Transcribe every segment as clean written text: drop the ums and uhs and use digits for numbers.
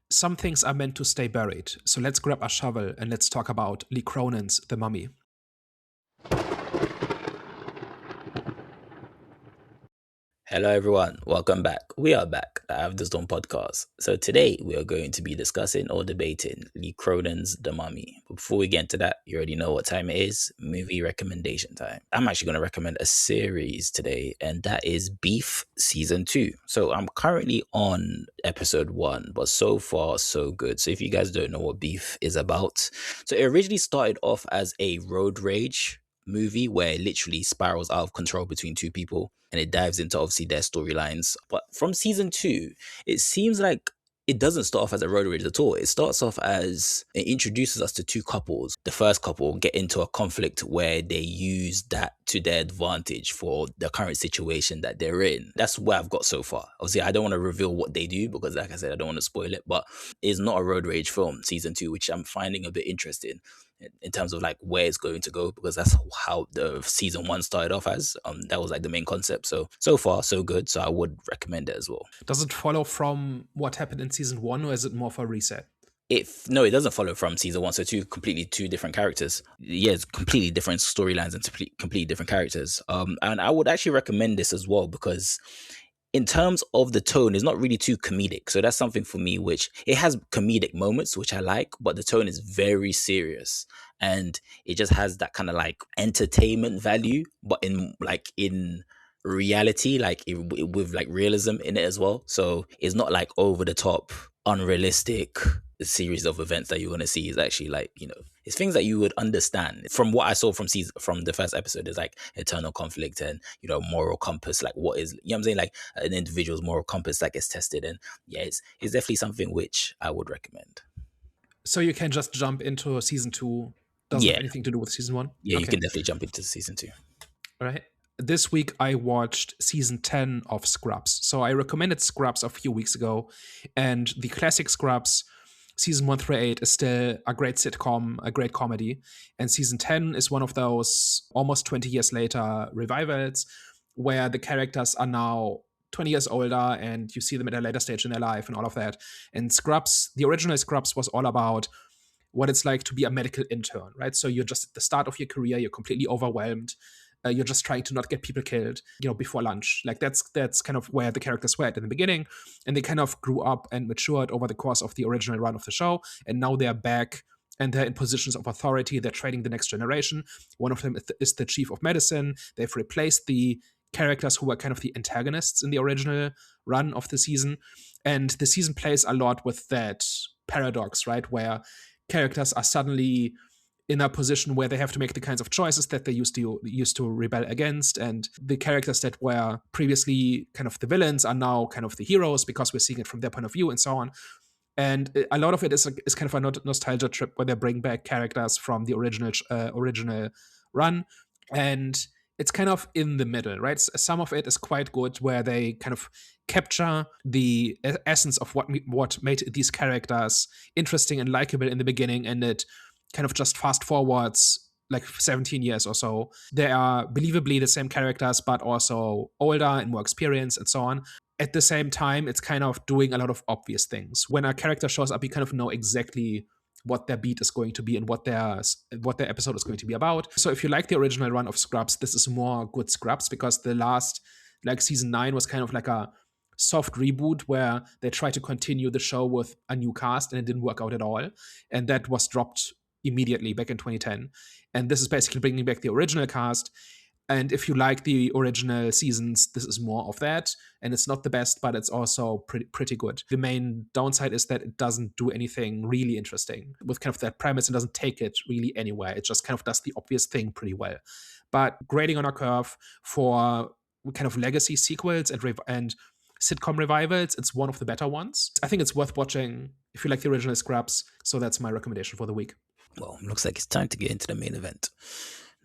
Some things are meant to stay buried. So let's grab a shovel and let's talk about Lee Cronin's The Mummy. Hello, everyone. Welcome back. We are back at Have the Storm podcast. So today we are going to be discussing or debating Lee Cronin's The Mummy. But before we get into that, you already know what time it is. Movie recommendation time. I'm actually going to recommend a series today, and that is Beef Season 2. So I'm currently on episode 1, but so far so good. So if you guys don't know what Beef is about, so it originally started off as a road rage movie where it literally spirals out of control between two people and it dives into obviously their storylines. But from season 2, it seems like it doesn't start off as a road rage at all. It starts off as it introduces us to two couples. The first couple get into a conflict where they use that to their advantage for the current situation that they're in. That's where I've got so far. Obviously, I don't want to reveal what they do because, like I said, I don't want to spoil it. But it's not a road rage film, season 2, which I'm finding a bit interesting in terms of like where it's going to go, because that's how the season 1 started off as. That was like the main concept. So far so good. So I would recommend it as well. Does it follow from what happened in season 1, or is it more of a reset? No, it doesn't follow from season 1. So two different characters. Yeah, it's completely different storylines and completely different characters. And I would actually recommend this as well because in terms of the tone, it's not really too comedic. So that's something for me, which it has comedic moments, which I like, but the tone is very serious. And it just has that kind of like entertainment value, but in reality, with like realism in it as well. So it's not like over the top, unrealistic series of events that you're going to see. Is actually like, it's things that you would understand. From what I saw from the first episode, there's like eternal conflict and, moral compass, like what is, what I'm saying, like an individual's moral compass that gets tested. And yeah, it's definitely something which I would recommend. So you can just jump into season 2. Doesn't have Yeah. anything to do with season 1? Yeah, you Okay. can definitely jump into season 2. All right. This week I watched season 10 of Scrubs. So I recommended Scrubs a few weeks ago, and the classic Scrubs season 1 through 8 is still a great sitcom, a great comedy, and season 10 is one of those almost 20 years later revivals where the characters are now 20 years older and you see them at a later stage in their life and all of that. And Scrubs, the original Scrubs, was all about what it's like to be a medical intern, right? So you're just at the start of your career, you're completely overwhelmed. You're just trying to not get people killed, before lunch. Like that's kind of where the characters were at in the beginning, and they kind of grew up and matured over the course of the original run of the show, and now they're back and they're in positions of authority. They're training the next generation. One of them is the chief of medicine. They've replaced the characters who were kind of the antagonists in the original run of the season, and the season plays a lot with that paradox, right, where characters are suddenly in a position where they have to make the kinds of choices that they used to rebel against, and the characters that were previously kind of the villains are now kind of the heroes because we're seeing it from their point of view and so on. And a lot of it is kind of a nostalgia trip where they bring back characters from the original run, and it's kind of in the middle, right? Some of it is quite good, where they kind of capture the essence of what made these characters interesting and likable in the beginning, and it kind of just fast forwards like 17 years or so. They are believably the same characters, but also older and more experienced and so on. At the same time, it's kind of doing a lot of obvious things. When a character shows up, you kind of know exactly what their beat is going to be and what their episode is going to be about. So if you like the original run of Scrubs, this is more good Scrubs, because the last, like season 9, was kind of like a soft reboot where they tried to continue the show with a new cast and it didn't work out at all. And that was dropped immediately back in 2010. And this is basically bringing back the original cast. And if you like the original seasons, this is more of that. And it's not the best, but it's also pretty good. The main downside is that it doesn't do anything really interesting with kind of that premise and doesn't take it really anywhere. It just kind of does the obvious thing pretty well. But grading on a curve for kind of legacy sequels and sitcom revivals, it's one of the better ones. I think it's worth watching if you like the original Scrubs. So that's my recommendation for the week. Well, looks like it's time to get into the main event.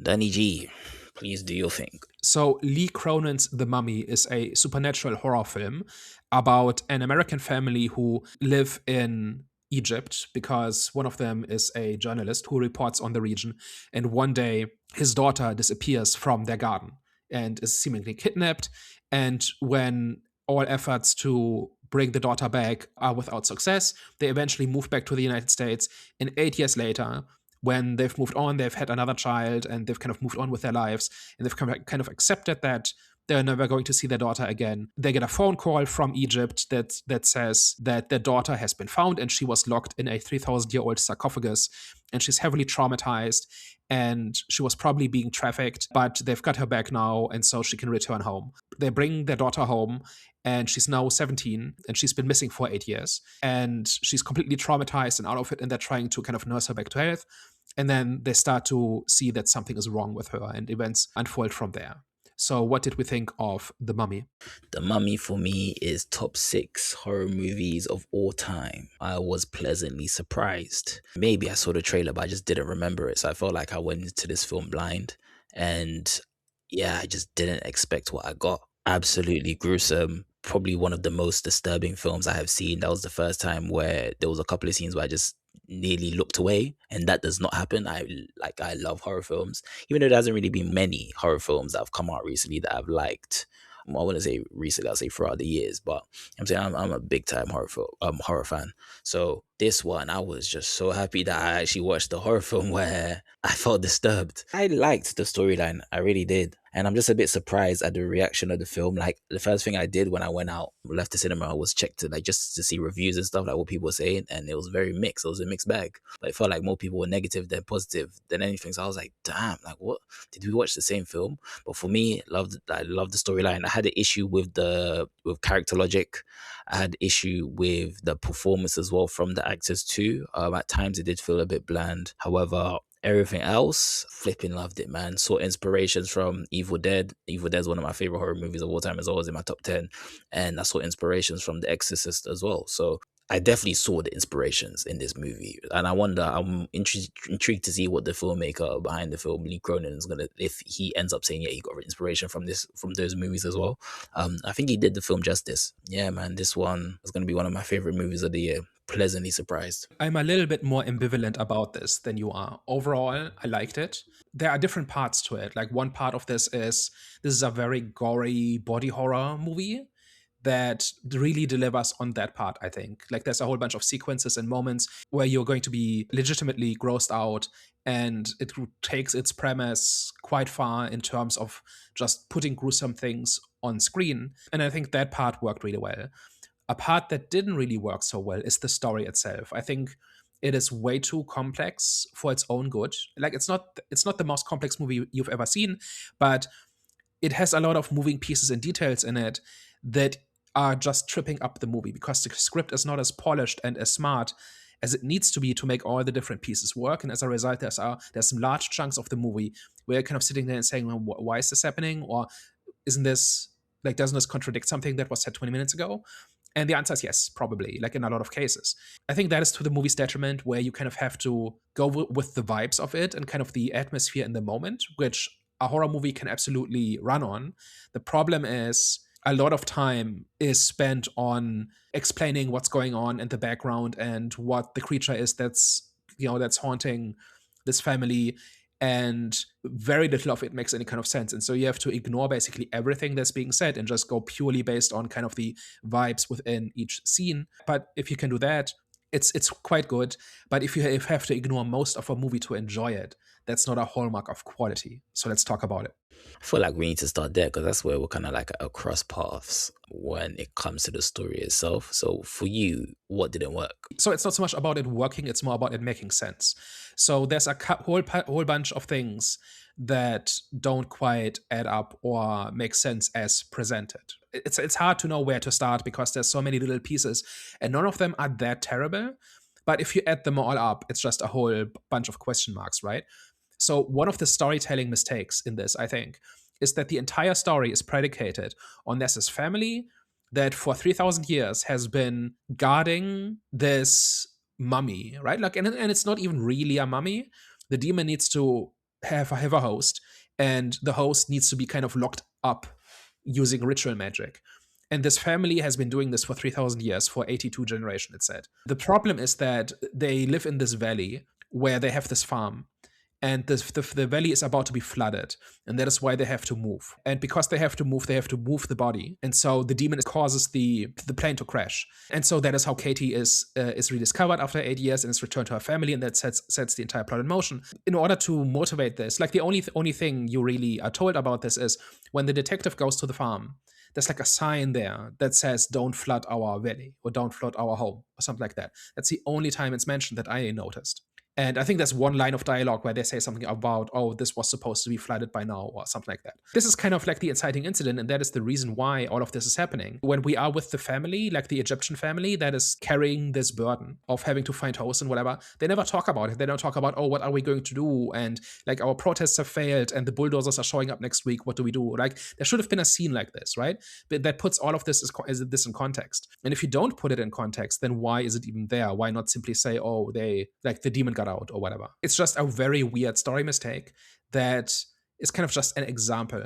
Danny G, please do your thing. So Lee Cronin's The Mummy is a supernatural horror film about an American family who live in Egypt because one of them is a journalist who reports on the region. And one day his daughter disappears from their garden and is seemingly kidnapped. And when all efforts to bring the daughter back are without success. They eventually move back to the United States. And 8 years later, when they've moved on, they've had another child and they've kind of moved on with their lives, and they've kind of accepted that they're never going to see their daughter again. They get a phone call from Egypt that says that their daughter has been found and she was locked in a 3,000-year-old sarcophagus, and she's heavily traumatized, and she was probably being trafficked, but they've got her back now, and so she can return home. They bring their daughter home, and she's now 17, and she's been missing for 8 years, and she's completely traumatized and out of it, and they're trying to kind of nurse her back to health. And then they start to see that something is wrong with her, and events unfold from there. So what did we think of The Mummy? The Mummy for me is top 6 horror movies of all time. I was pleasantly surprised. Maybe I saw the trailer, but I just didn't remember it. So I felt like I went into this film blind. And yeah, I just didn't expect what I got. Absolutely gruesome. Probably one of the most disturbing films I have seen. That was the first time where there was a couple of scenes where I just nearly looked away, and that does not happen. I love horror films, even though there hasn't really been many horror films that have come out recently that I've liked. I wouldn't say recently, I'll say throughout the years, but I'm saying I'm a big time horror fan. So this one, I was just so happy that I actually watched a horror film where I felt disturbed. I liked the storyline, I really did. And I'm just a bit surprised at the reaction of the film. Like, the first thing I did when I went out, left the cinema, was check to just to see reviews and stuff, like what people were saying, and it was very mixed. It was a mixed bag. But it felt like more people were negative than positive than anything. So I was like, damn, like, what? Did we watch the same film? But for me, I loved the storyline. I had an issue with character logic. I had issue with the performance as well from the actors too. At times it did feel a bit bland. However, everything else, flipping loved it, man. Saw inspirations from Evil Dead. Evil Dead is one of my favorite horror movies of all time. It's always in my top 10. And I saw inspirations from The Exorcist as well. So I definitely saw the inspirations in this movie. And I'm intrigued to see what the filmmaker behind the film, Lee Cronin, is gonna, if he ends up saying, yeah, he got inspiration from those movies as well. I think he did the film justice. Yeah, man, this one is gonna be one of my favorite movies of the year. Pleasantly surprised. I'm a little bit more ambivalent about this than you are. Overall, I liked it. There are different parts to it. Like, one part of this is a very gory body horror movie that really delivers on that part, I think. Like, there's a whole bunch of sequences and moments where you're going to be legitimately grossed out, and it takes its premise quite far in terms of just putting gruesome things on screen. And I think that part worked really well. A part that didn't really work so well is the story itself. I think it is way too complex for its own good. Like, it's not the most complex movie you've ever seen, but it has a lot of moving pieces and details in it that are just tripping up the movie, because the script is not as polished and as smart as it needs to be to make all the different pieces work. And as a result, there's some large chunks of the movie where you're kind of sitting there and saying, well, why is this happening? Or doesn't this contradict something that was said 20 minutes ago? And the answer is yes, probably, like in a lot of cases. I think that is to the movie's detriment, where you kind of have to go with the vibes of it and kind of the atmosphere in the moment, which a horror movie can absolutely run on. The problem is a lot of time is spent on explaining what's going on in the background and what the creature is that's haunting this family, and very little of it makes any kind of sense. And so you have to ignore basically everything that's being said and just go purely based on kind of the vibes within each scene. But if you can do that, it's quite good. But if you have to ignore most of a movie to enjoy it, that's not a hallmark of quality. So let's talk about it. I feel like we need to start there because that's where we're kind of like across paths when it comes to the story itself. So for you, what didn't work? So it's not so much about it working, it's more about it making sense. So there's a whole bunch of things that don't quite add up or make sense as presented. It's hard to know where to start because there's so many little pieces and none of them are that terrible. But if you add them all up, it's just a whole bunch of question marks, right? So one of the storytelling mistakes in this, I think, is that the entire story is predicated on this family that for 3,000 years has been guarding this mummy, right? Like, and it's not even really a mummy. The demon needs to have a host, and the host needs to be kind of locked up using ritual magic. And this family has been doing this for 3,000 years, for 82 generations, it said. The problem is that they live in this valley where they have this farm, and the valley is about to be flooded, and that is why they have to move. And because they have to move the body, and so the demon causes the plane to crash. And so that is how Katie is rediscovered after 8 years and is returned to her family, and that sets the entire plot in motion. In order to motivate this, like the only thing you really are told about this is when the detective goes to the farm, there's like a sign there that says "Don't flood our valley" or "Don't flood our home" or something like that. That's the only time it's mentioned that I noticed. And I think there's one line of dialogue where they say something about, oh, this was supposed to be flooded by now, or something like that. This is kind of like the inciting incident, and that is the reason why all of this is happening. When we are with the family, like the Egyptian family that is carrying this burden of having to find hosts and whatever, they never talk about it. They don't talk about, oh, what are we going to do? And like our protests have failed and the bulldozers are showing up next week. What do we do? Like there should have been a scene like this, right? But that puts all of this this in context. And if you don't put it in context, then why is it even there? Why not simply say, oh, they like the demon got out or whatever? It's just a very weird story mistake that is kind of just an example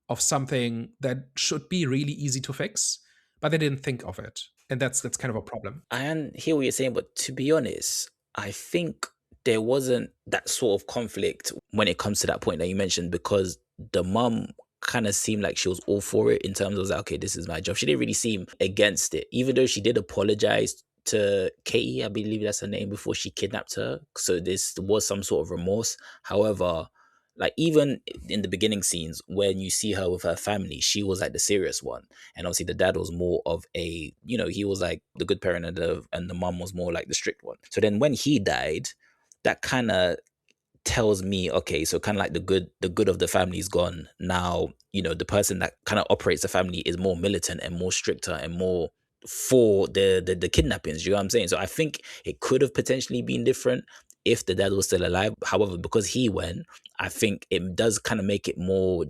of something that should be really easy to fix, but they didn't think of it. And that's kind of a problem. I hear what you're saying, but to be honest, I think there wasn't that sort of conflict when it comes to that point that you mentioned, because the mum kind of seemed like she was all for it in terms of like, okay, this is my job. She didn't really seem against it, even though she did apologize to Katie, I believe that's her name, before she kidnapped her. So this was some sort of remorse. However, like even in the beginning scenes when you see her with her family, she was like the serious one, and obviously the dad was more of a, he was like the good parent, and the mom was more like the strict one. So then when he died, that kind of tells me, okay, so kind of like the good of the family is gone now. The person that kind of operates the family is more militant and more stricter and more for the kidnappings. You know what I'm saying? So I think it could have potentially been different if the dad was still alive. However, because he went, I think it does kind of make it more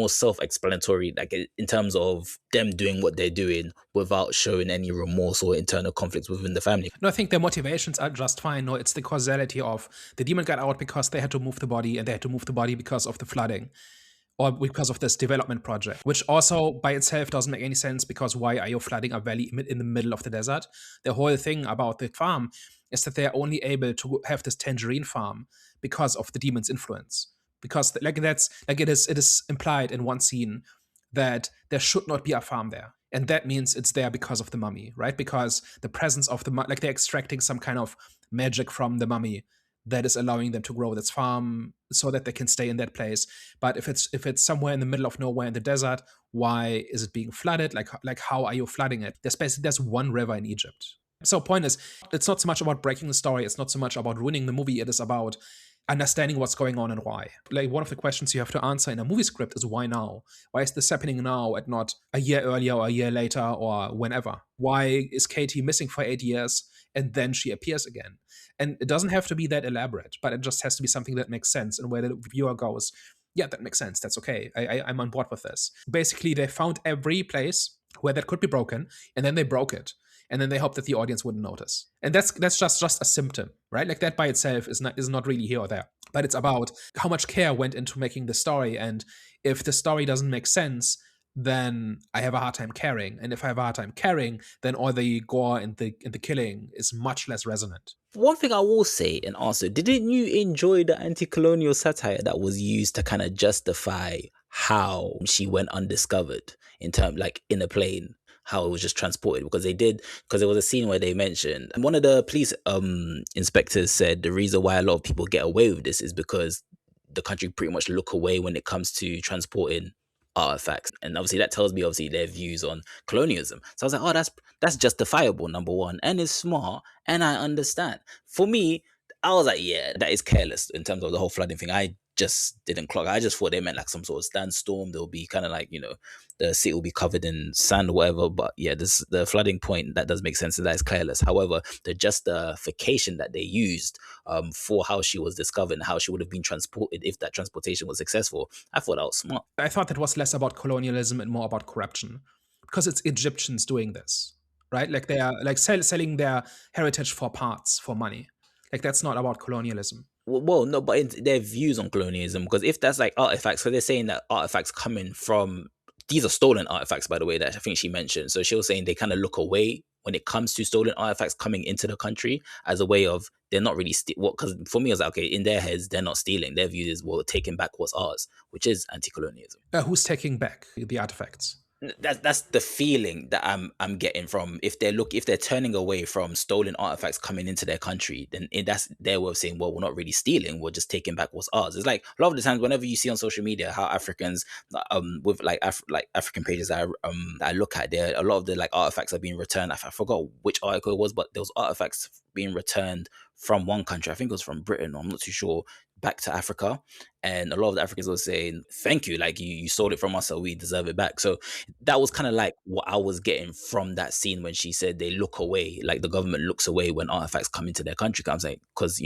self-explanatory, like in terms of them doing what they're doing without showing any remorse or internal conflicts within the family. No, I think their motivations are just fine. No, it's the causality of the demon got out because they had to move the body, and they had to move the body because of the flooding, or because of this development project, which also by itself doesn't make any sense, because why are you flooding a valley in the middle of the desert? The whole thing about the farm is that they're only able to have this tangerine farm because of the demon's influence. Because like it is implied in one scene that there should not be a farm there. And that means it's there because of the mummy, right? Because the presence of the like they're extracting some kind of magic from the mummy that is allowing them to grow this farm so that they can stay in that place. But if it's somewhere in the middle of nowhere in the desert, why is it being flooded? Like how are you flooding it? There's one river in Egypt. So point is, it's not so much about breaking the story. It's not so much about ruining the movie. It is about understanding what's going on and why. Like one of the questions you have to answer in a movie script is why now? Why is this happening now and not a year earlier or a year later or whenever? Why is Katie missing for 8 years and then she appears again? And it doesn't have to be that elaborate, but it just has to be something that makes sense and where the viewer goes, yeah, that makes sense. That's okay. I'm on board with this. Basically, they found every place where that could be broken, and then they broke it. And then they hope that the audience wouldn't notice. And that's just a symptom, right? Like that by itself is not really here or there. But it's about how much care went into making the story. And if the story doesn't make sense, then I have a hard time caring. And if I have a hard time caring, then all the gore and the killing is much less resonant. One thing I will say, and also, didn't you enjoy the anti-colonial satire that was used to kind of justify how she went undiscovered in terms, like in a plane, how it was just transported? Because there was a scene where they mentioned, and one of the police inspectors said the reason why a lot of people get away with this is because the country pretty much look away when it comes to transporting artifacts. And obviously that tells me obviously their views on colonialism. So I was like, oh, that's justifiable, number one, and it's smart, and I understand. For me, I was like, yeah, that is careless in terms of the whole flooding thing. I just didn't clock. I just thought they meant like some sort of sandstorm. There'll be kind of like, the city will be covered in sand or whatever. But yeah, the flooding point, that does make sense, and that is careless. However, the justification that they used for how she was discovered and how she would have been transported if that transportation was successful, I thought that was smart. I thought that was less about colonialism and more about corruption, because it's Egyptians doing this, right? Like they are like selling their heritage for parts for money. Like that's not about colonialism. Well, no, but it's their views on colonialism, because if that's like artifacts, so they're saying that artifacts coming from, these are stolen artifacts, by the way, that I think she mentioned. So she was saying they kind of look away when it comes to stolen artifacts coming into the country as a way of they're not really because for me, it's like, okay, in their heads, they're not stealing. Their view is, well, taking back what's ours, which is anti-colonialism. Who's taking back the artifacts? That's the feeling that I'm getting from if they're turning away from stolen artifacts coming into their country, then that's their way of saying, well, we're not really stealing, we're just taking back what's ours. It's like a lot of the times whenever you see on social media how Africans with like African pages that I look at, there a lot of the like artifacts are being returned. I forgot which article it was, but there was artifacts being returned from one country, I think it was from Britain, I'm not too sure, back to Africa, and a lot of the Africans were saying thank you, like you sold it from us, so we deserve it back. So that was kind of like what I was getting from that scene when she said they look away, like the government looks away when artifacts come into their country. I'm saying, because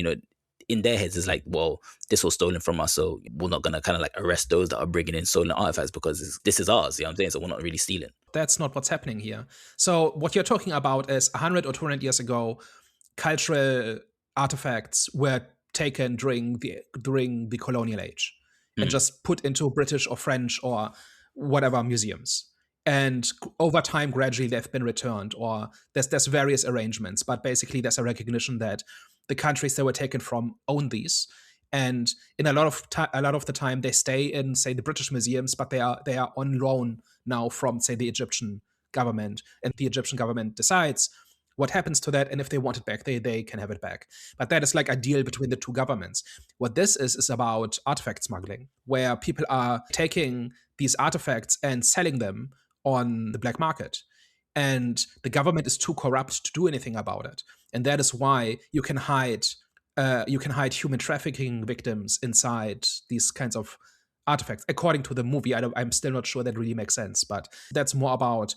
in their heads it's like, well, this was stolen from us, so we're not gonna kind of like arrest those that are bringing in stolen artifacts because this is ours. You know what I'm saying? So we're not really stealing. That's not what's happening here. So what you're talking about is 100 or 200 years ago, cultural artifacts were taken during the colonial age and just put into British or French or whatever museums. And over time, gradually, they've been returned, or there's various arrangements. But basically, there's a recognition that the countries they were taken from own these. And in a lot of the time, they stay in, say, the British museums, but they are on loan now from, say, the Egyptian government. And the Egyptian government decides what happens to that, and if they want it back, they can have it back. But that is like a deal between the two governments. What this is about artifact smuggling, where people are taking these artifacts and selling them on the black market. And the government is too corrupt to do anything about it. And that is why you can hide human trafficking victims inside these kinds of artifacts. According to the movie, I'm still not sure that really makes sense, but that's more about,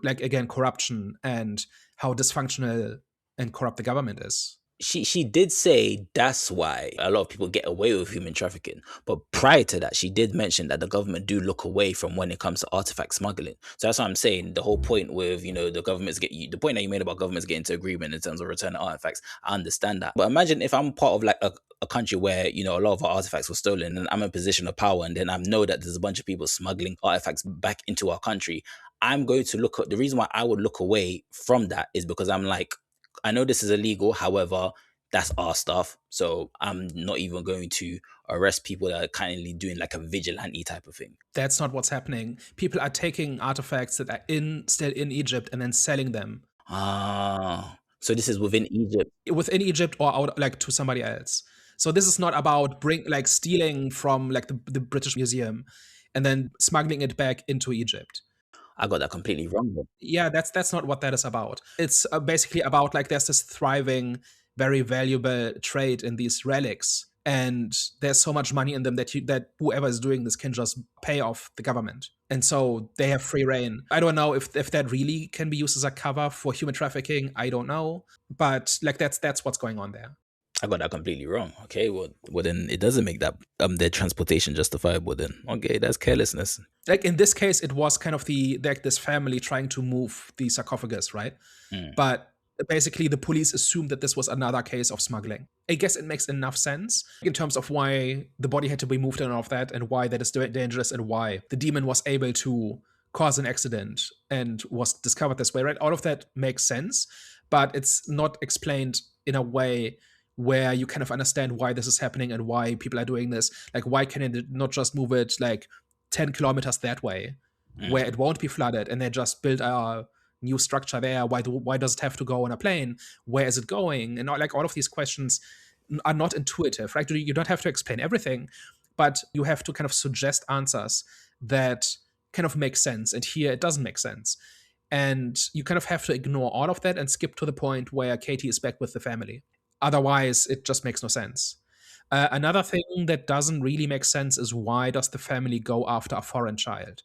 like, again, corruption and how dysfunctional and corrupt the government is. She did say that's why a lot of people get away with human trafficking. But prior to that, she did mention that the government do look away from when it comes to artifact smuggling. So that's what I'm saying. The whole point with, the governments the point that you made about governments getting to agreement in terms of returning artifacts, I understand that. But imagine if I'm part of like a country where, a lot of our artifacts were stolen and I'm in a position of power, and then I know that there's a bunch of people smuggling artifacts back into our country. I'm going to look at the reason why I would look away from that is because I'm like, I know this is illegal. However, that's our stuff. So I'm not even going to arrest people that are kindly doing like a vigilante type of thing. That's not what's happening. People are taking artifacts that are still in Egypt and then selling them. So this is within Egypt. Within Egypt or out, like, to somebody else. So this is not about stealing from like the British Museum and then smuggling it back into Egypt. I got that completely wrong. Though. Yeah, that's not what that is about. It's basically about, like, there's this thriving, very valuable trade in these relics, and there's so much money in them that whoever is doing this can just pay off the government, and so they have free reign. I don't know if that really can be used as a cover for human trafficking. I don't know, but like that's what's going on there. I got that completely wrong. Okay, well then it doesn't make that their transportation justifiable. Then okay, that's carelessness. Like in this case, it was kind of this family trying to move the sarcophagus, right? But basically, the police assumed that this was another case of smuggling. I guess it makes enough sense in terms of why the body had to be moved and all of that, and why that is dangerous, and why the demon was able to cause an accident and was discovered this way, right? All of that makes sense, but it's not explained in a way where you kind of understand why this is happening and why people are doing this. Like, why can it not just move it like 10 kilometers that way, where it won't be flooded, and they just build a new structure there? Why does it have to go on a plane? Where is it going? And all of these questions are not intuitive, right? You don't have to explain everything, but you have to kind of suggest answers that kind of make sense. And here it doesn't make sense. And you kind of have to ignore all of that and skip to the point where Katie is back with the family. Otherwise, it just makes no sense. Another thing that doesn't really make sense is, why does the family go after a foreign child?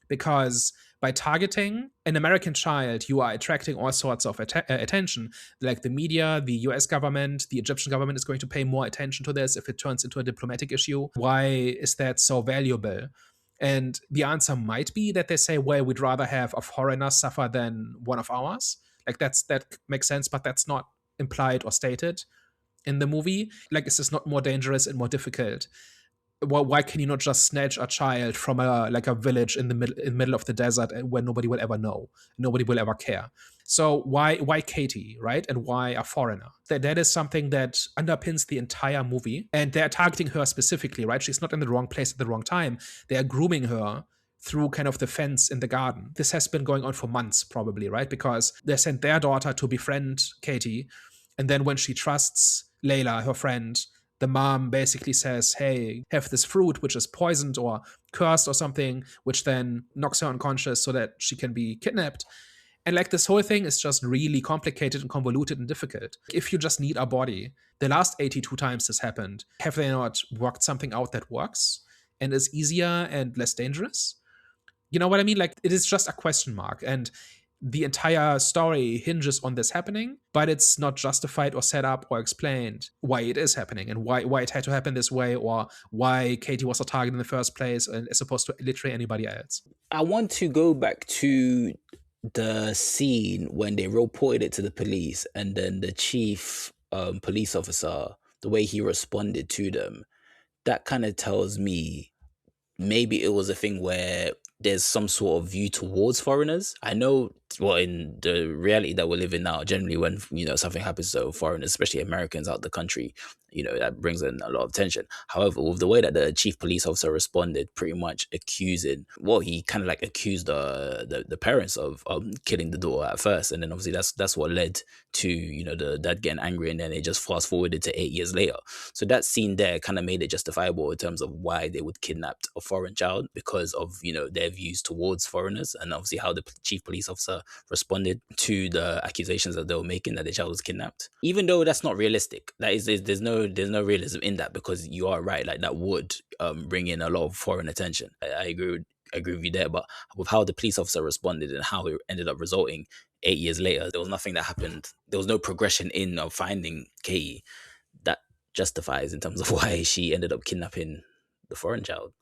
Because by targeting an American child, you are attracting all sorts of attention. Like the media, the US government, the Egyptian government is going to pay more attention to this if it turns into a diplomatic issue. Why is that so valuable? And the answer might be that they say, well, we'd rather have a foreigner suffer than one of ours. Like that makes sense, but that's not implied or stated in the movie. Like, is this not more dangerous and more difficult why can you not just snatch a child from a village in the middle of the desert where nobody will ever know, nobody will ever care? So why Katie, right? And why a foreigner? That is something that underpins the entire movie, and they're targeting her specifically, right? She's not in the wrong place at the wrong time. They are grooming her through kind of the fence in the garden. This has been going on for months, probably, right? Because they sent their daughter to befriend Katie, and then when she trusts Layla, her friend, the mom basically says, hey, have this fruit which is poisoned or cursed or something, which then knocks her unconscious so that she can be kidnapped. And like this whole thing is just really complicated and convoluted and difficult. If you just need a body, the last 82 times this happened, have they not worked something out that works and is easier and less dangerous? You know what I mean? Like, it is just a question mark. And the entire story hinges on this happening, but it's not justified or set up or explained why it is happening and why it had to happen this way, or why Katie was a target in the first place and as opposed to literally anybody else. I want to go back to the scene when they reported it to the police, and then the chief police officer, the way he responded to them, that kind of tells me maybe it was a thing where there's some sort of view towards foreigners. I know, well, in the reality that we live in now, generally when something happens to foreigners, especially Americans out the country, that brings in a lot of tension. However, with the way that the chief police officer responded, pretty much accusing, well, he kind of like accused the parents of killing the daughter at first, and then obviously that's what led to the dad getting angry, and then it just fast forwarded to 8 years later. So that scene there kind of made it justifiable in terms of why they would kidnap a foreign child, because of their views towards foreigners, and obviously how the chief police officer responded to the accusations that they were making that the child was kidnapped. Even though that's not realistic, there's no realism in that, because you are right, like that would bring in a lot of foreign attention. I agree with you there, but with how the police officer responded and how it ended up resulting 8 years later, there was nothing that happened. There was no progression in of finding Katie that justifies in terms of why she ended up kidnapping the foreign child.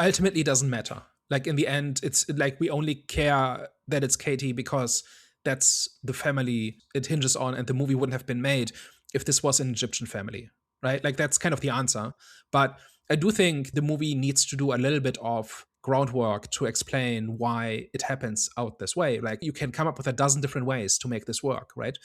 Ultimately, it doesn't matter. Like, in the end, it's like we only care that it's Katie because that's the family it hinges on, and the movie wouldn't have been made if this was an Egyptian family, right? Like, that's kind of the answer. But I do think the movie needs to do a little bit of groundwork to explain why it happens out this way. Like, you can come up with a dozen different ways to make this work, right?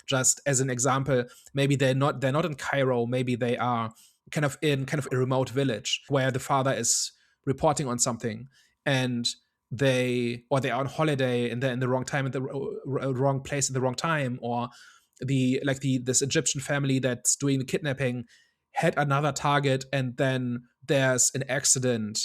Just as an example, maybe they're not in Cairo, maybe they are kind of in kind of a remote village where the father is reporting on something, and they are on holiday and they're in the wrong time at the wrong place at the wrong time, or this Egyptian family that's doing the kidnapping had another target, and then there's an accident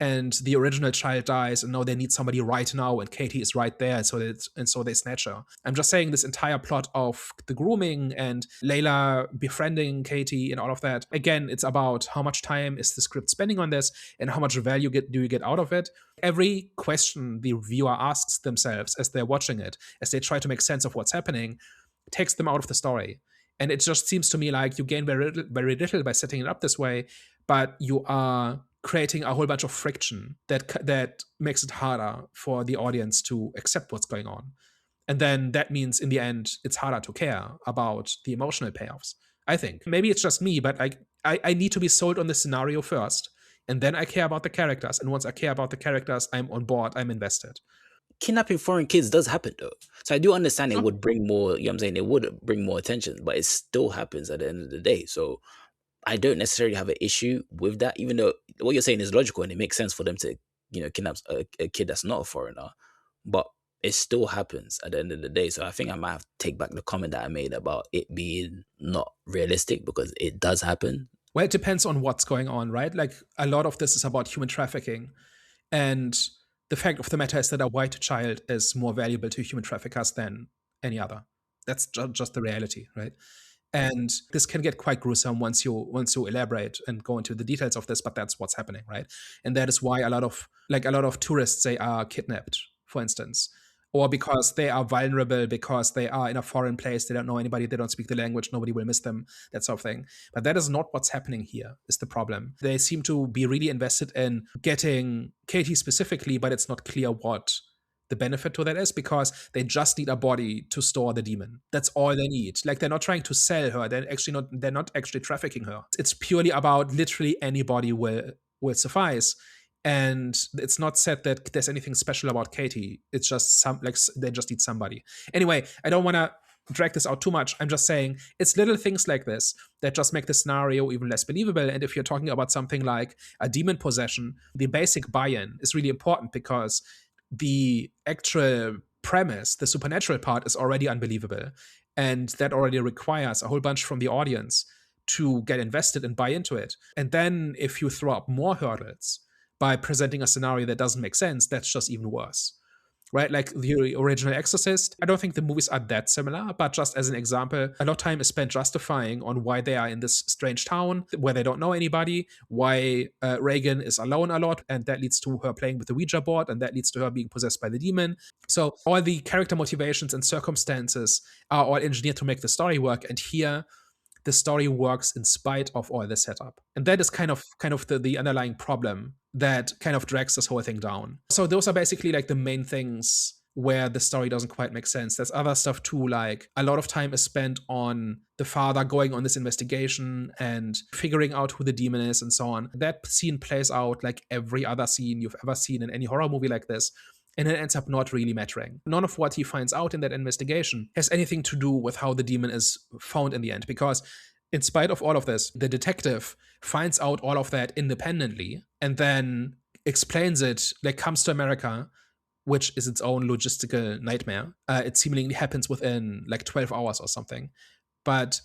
and the original child dies, and now they need somebody right now, and Katie is right there, so they snatch her. I'm just saying, this entire plot of the grooming and Layla befriending Katie and all of that, again, it's about how much time is the script spending on this and how much value do you get out of it. Every question the viewer asks themselves as they're watching it, as they try to make sense of what's happening, takes them out of the story. And it just seems to me like you gain very little by setting it up this way, but you are creating a whole bunch of friction that makes it harder for the audience to accept what's going on. And then that means in the end, it's harder to care about the emotional payoffs. I think maybe it's just me, but I need to be sold on the scenario first, and then I care about the characters. And once I care about the characters, I'm on board, I'm invested. Kidnapping foreign kids does happen though. So I do understand it would bring more, you know what I'm saying, it would bring more attention, but it still happens at the end of the day. So I don't necessarily have an issue with that, even though what you're saying is logical and it makes sense for them to, kidnap a kid that's not a foreigner, but it still happens at the end of the day. So I think I might have to take back the comment that I made about it being not realistic, because it does happen. Well, it depends on what's going on, right? Like, a lot of this is about human trafficking. And the fact of the matter is that a white child is more valuable to human traffickers than any other. That's just the reality, right? And this can get quite gruesome once you elaborate and go into the details of this, but that's what's happening, right? And that is why a lot of tourists, they are kidnapped, for instance, or because they are vulnerable, because they are in a foreign place, they don't know anybody, they don't speak the language, nobody will miss them, that sort of thing. But that is not what's happening here, is the problem. They seem to be really invested in getting Katie specifically, but it's not clear what the benefit to that is, because they just need a body to store the demon. That's all they need. Like, they're not trying to sell her. They're not actually trafficking her. It's purely about literally anybody will suffice. And it's not said that there's anything special about Katie. It's just they just need somebody. Anyway, I don't want to drag this out too much. I'm just saying it's little things like this that just make the scenario even less believable. And if you're talking about something like a demon possession, the basic buy-in is really important, because the actual premise, the supernatural part, is already unbelievable. And that already requires a whole bunch from the audience to get invested and buy into it. And then if you throw up more hurdles by presenting a scenario that doesn't make sense, that's just even worse. Right? Like the original Exorcist, I don't think the movies are that similar, but just as an example, a lot of time is spent justifying on why they are in this strange town where they don't know anybody, why Regan is alone a lot, and that leads to her playing with the Ouija board, and that leads to her being possessed by the demon. So all the character motivations and circumstances are all engineered to make the story work, and here the story works in spite of all the setup. And that is kind of the underlying problem that kind of drags this whole thing down. So those are basically like the main things where the story doesn't quite make sense. There's other stuff too, like a lot of time is spent on the father going on this investigation and figuring out who the demon is and so on. That scene plays out like every other scene you've ever seen in any horror movie like this. And it ends up not really mattering. None of what he finds out in that investigation has anything to do with how the demon is found in the end, because in spite of all of this, the detective finds out all of that independently and then explains it, like comes to America, which is its own logistical nightmare. It seemingly happens within like 12 hours or something. But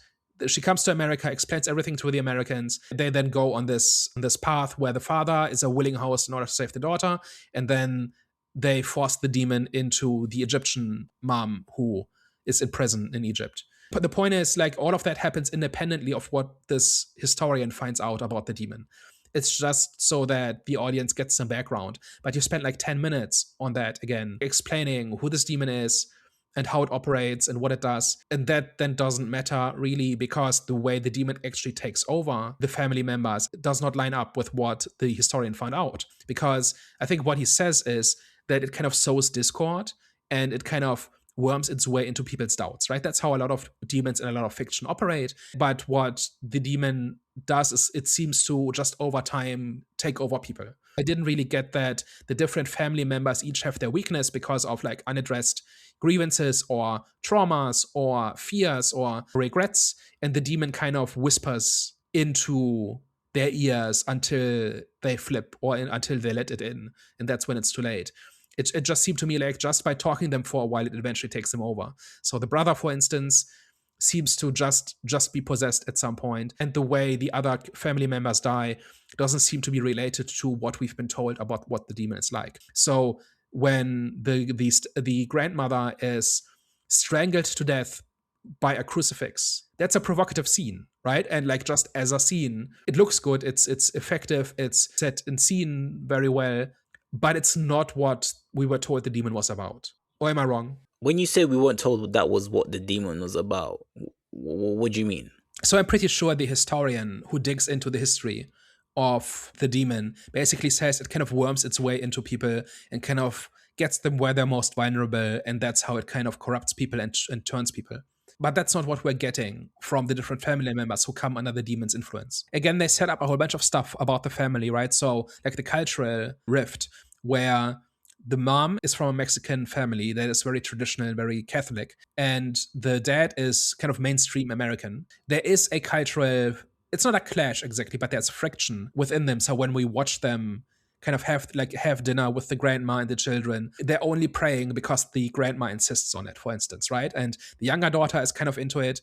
she comes to America, explains everything to the Americans. They then go on this path where the father is a willing host in order to save the daughter, and then they force the demon into the Egyptian mom who is in prison in Egypt. But the point is, like, all of that happens independently of what this historian finds out about the demon. It's just so that the audience gets some background. But you spend like 10 minutes on that, again, explaining who this demon is and how it operates and what it does. And that then doesn't matter really, because the way the demon actually takes over the family members does not line up with what the historian found out. Because I think what he says is that it kind of sows discord and it kind of worms its way into people's doubts, right? That's how a lot of demons and a lot of fiction operate. But what the demon does is it seems to just over time take over people. I didn't really get that the different family members each have their weakness because of like unaddressed grievances or traumas or fears or regrets, and the demon kind of whispers into their ears until they flip or until they let it in, and that's when it's too late. It just seemed to me like just by talking them for a while, it eventually takes them over. So the brother, for instance, seems to just be possessed at some point, and the way the other family members die doesn't seem to be related to what we've been told about what the demon is like. So when the grandmother is strangled to death by a crucifix, that's a provocative scene, right? And like just as a scene, it looks good, it's effective, it's set in scene very well, but it's not what we were told the demon was about. Or am I wrong? When you say we weren't told that was what the demon was about, what do you mean? So I'm pretty sure the historian who digs into the history of the demon basically says it kind of worms its way into people and kind of gets them where they're most vulnerable, and that's how it kind of corrupts people and turns people. But that's not what we're getting from the different family members who come under the demon's influence. Again, they set up a whole bunch of stuff about the family, right? So like the cultural rift, where the mom is from a Mexican family that is very traditional, very Catholic, and the dad is kind of mainstream American. There is a cultural, it's not a clash exactly, but there's friction within them. So when we watch them kind of have dinner with the grandma and the children, they're only praying because the grandma insists on it, for instance, right? And the younger daughter is kind of into it,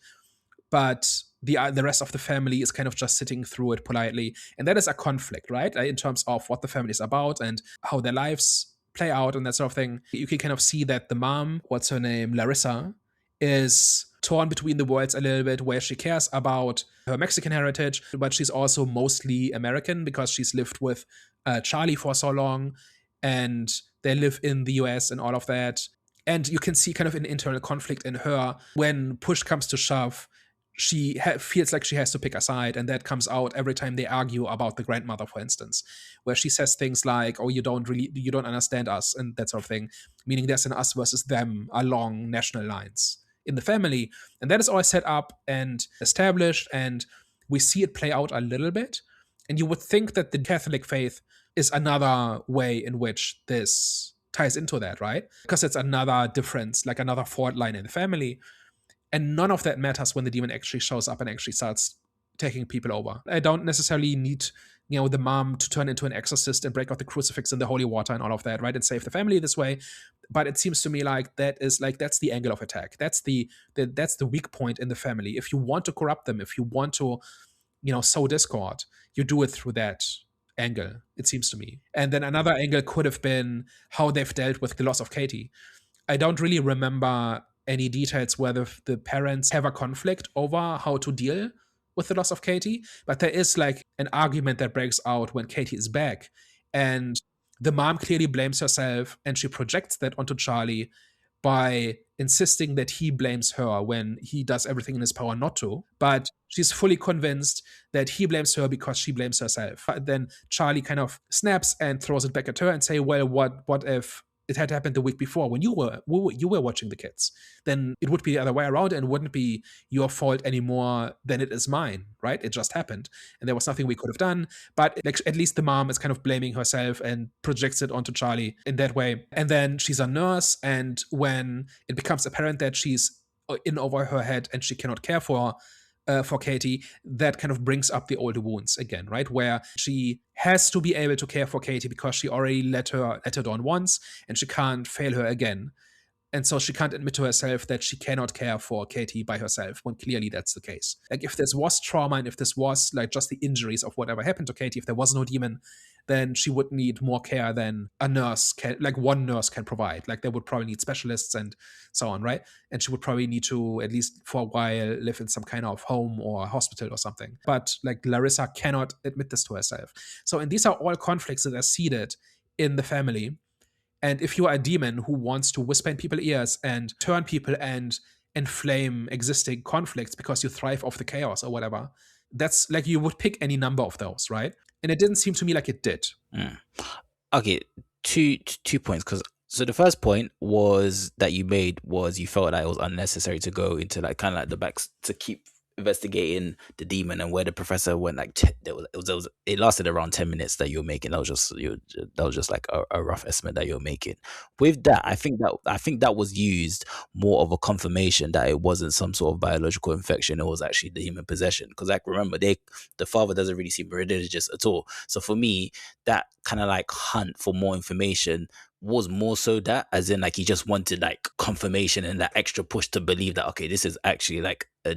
but the rest of the family is kind of just sitting through it politely. And that is a conflict, right? In terms of what the family is about and how their lives play out and that sort of thing. You can kind of see that the mom, what's her name, Larissa, is torn between the worlds a little bit, where she cares about her Mexican heritage, but she's also mostly American because she's lived with Charlie for so long, and they live in the US and all of that. And you can see kind of an internal conflict in her when push comes to shove. she feels like she has to pick a side, and that comes out every time they argue about the grandmother, for instance, where she says things like, "Oh, you don't understand us," and that sort of thing, meaning there's an us versus them along national lines in the family, and that is all set up and established, and we see it play out a little bit, and you would think that the Catholic faith is another way in which this ties into that, right? Because it's another difference, like another fault line in the family. And none of that matters when the demon actually shows up and actually starts taking people over. I don't necessarily need, the mom to turn into an exorcist and break out the crucifix and the holy water and all of that, right? And save the family this way. But it seems to me like that's the angle of attack. That's the weak point in the family. If you want to corrupt them, if you want to, sow discord, you do it through that angle, it seems to me. And then another angle could have been how they've dealt with the loss of Katie. I don't really remember any details where the parents have a conflict over how to deal with the loss of Katie, but there is like an argument that breaks out when Katie is back, and the mom clearly blames herself, and she projects that onto Charlie by insisting that he blames her when he does everything in his power not to. But she's fully convinced that he blames her because she blames herself. But then Charlie kind of snaps and throws it back at her and say, well, what if it had happened the week before when you were watching the kids? Then it would be the other way around and wouldn't be your fault anymore than it is mine, right? It just happened and there was nothing we could have done. But like, at least the mom is kind of blaming herself and projects it onto Charlie in that way. And then she's a nurse, and when it becomes apparent that she's in over her head and she cannot care for Katie, that kind of brings up the old wounds again, right? Where she has to be able to care for Katie because she already let her down once, and she can't fail her again. And so she can't admit to herself that she cannot care for Katie by herself, when clearly that's the case. Like, if this was trauma and if this was like just the injuries of whatever happened to Katie, if there was no demon, then she would need more care than a nurse can, like one nurse can provide. Like, they would probably need specialists and so on, right? And she would probably need to, at least for a while, live in some kind of home or hospital or something. But like, Larissa cannot admit this to herself. So, and these are all conflicts that are seeded in the family. And if you are a demon who wants to whisper in people's ears and turn people and inflame existing conflicts because you thrive off the chaos or whatever, that's like, you would pick any number of those, right? And it didn't seem to me like it did. Okay, two points. Because so the first point was that you made was you felt that it was unnecessary to go into like kind of like the backs to keep investigating the demon, and where the professor went like it lasted around 10 minutes that you were making. That was just like a rough estimate that you're making. With that, I think that was used more of a confirmation that it wasn't some sort of biological infection. It was actually the demon possession. Because like, remember, the father doesn't really seem religious at all. So for me, that kind of like hunt for more information was more so that, as in like, he just wanted like confirmation and that extra push to believe that, okay, this is actually like a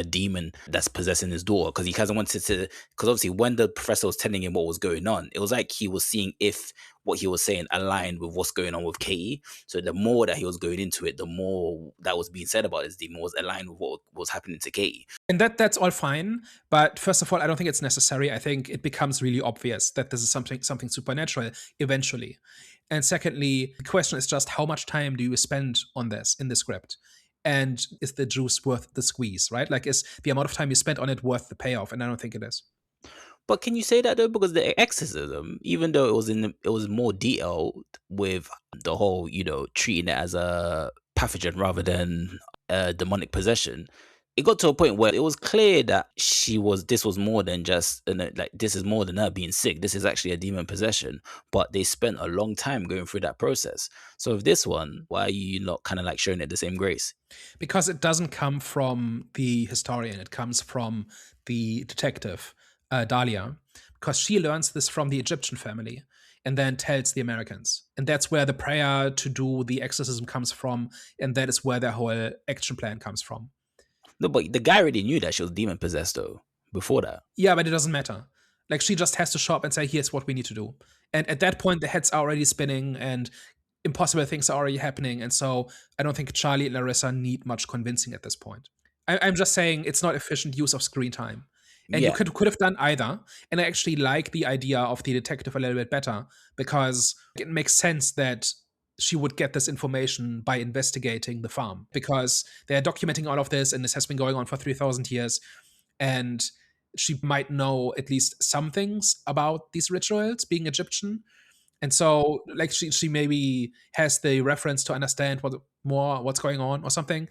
demon that's possessing his daughter. Because he hasn't wanted to, because obviously when the professor was telling him what was going on, it was like he was seeing if what he was saying aligned with what's going on with Katie. So the more that he was going into it, the more that was being said about this demon was aligned with what was happening to Katie. And that's all fine. But first of all, I don't think it's necessary. I think it becomes really obvious that this is something supernatural eventually. And secondly, the question is just, how much time do you spend on this in the script? And is the juice worth the squeeze, right? Like, is the amount of time you spent on it worth the payoff? And I don't think it is. But can you say that though? Because the exorcism, even though it was more detailed with the whole, treating it as a pathogen rather than a demonic possession, it got to a point where it was clear that this was more than just, like, this is more than her being sick. This is actually a demon possession. But they spent a long time going through that process. So with this one, why are you not kind of like showing it the same grace? Because it doesn't come from the historian. It comes from the detective, Dahlia, because she learns this from the Egyptian family and then tells the Americans. And that's where the prayer to do the exorcism comes from. And that is where their whole action plan comes from. No, but the guy already knew that she was demon possessed though, before that. Yeah, but it doesn't matter. Like, she just has to show up and say, here's what we need to do. And at that point, the head's are already spinning and impossible things are already happening. And so I don't think Charlie and Larissa need much convincing at this point. I'm just saying it's not efficient use of screen time. And you could have done either. And I actually like the idea of the detective a little bit better, because it makes sense that she would get this information by investigating the farm, because they're documenting all of this and this has been going on for 3,000 years. And she might know at least some things about these rituals being Egyptian. And so like she maybe has the reference to understand what's going on or something.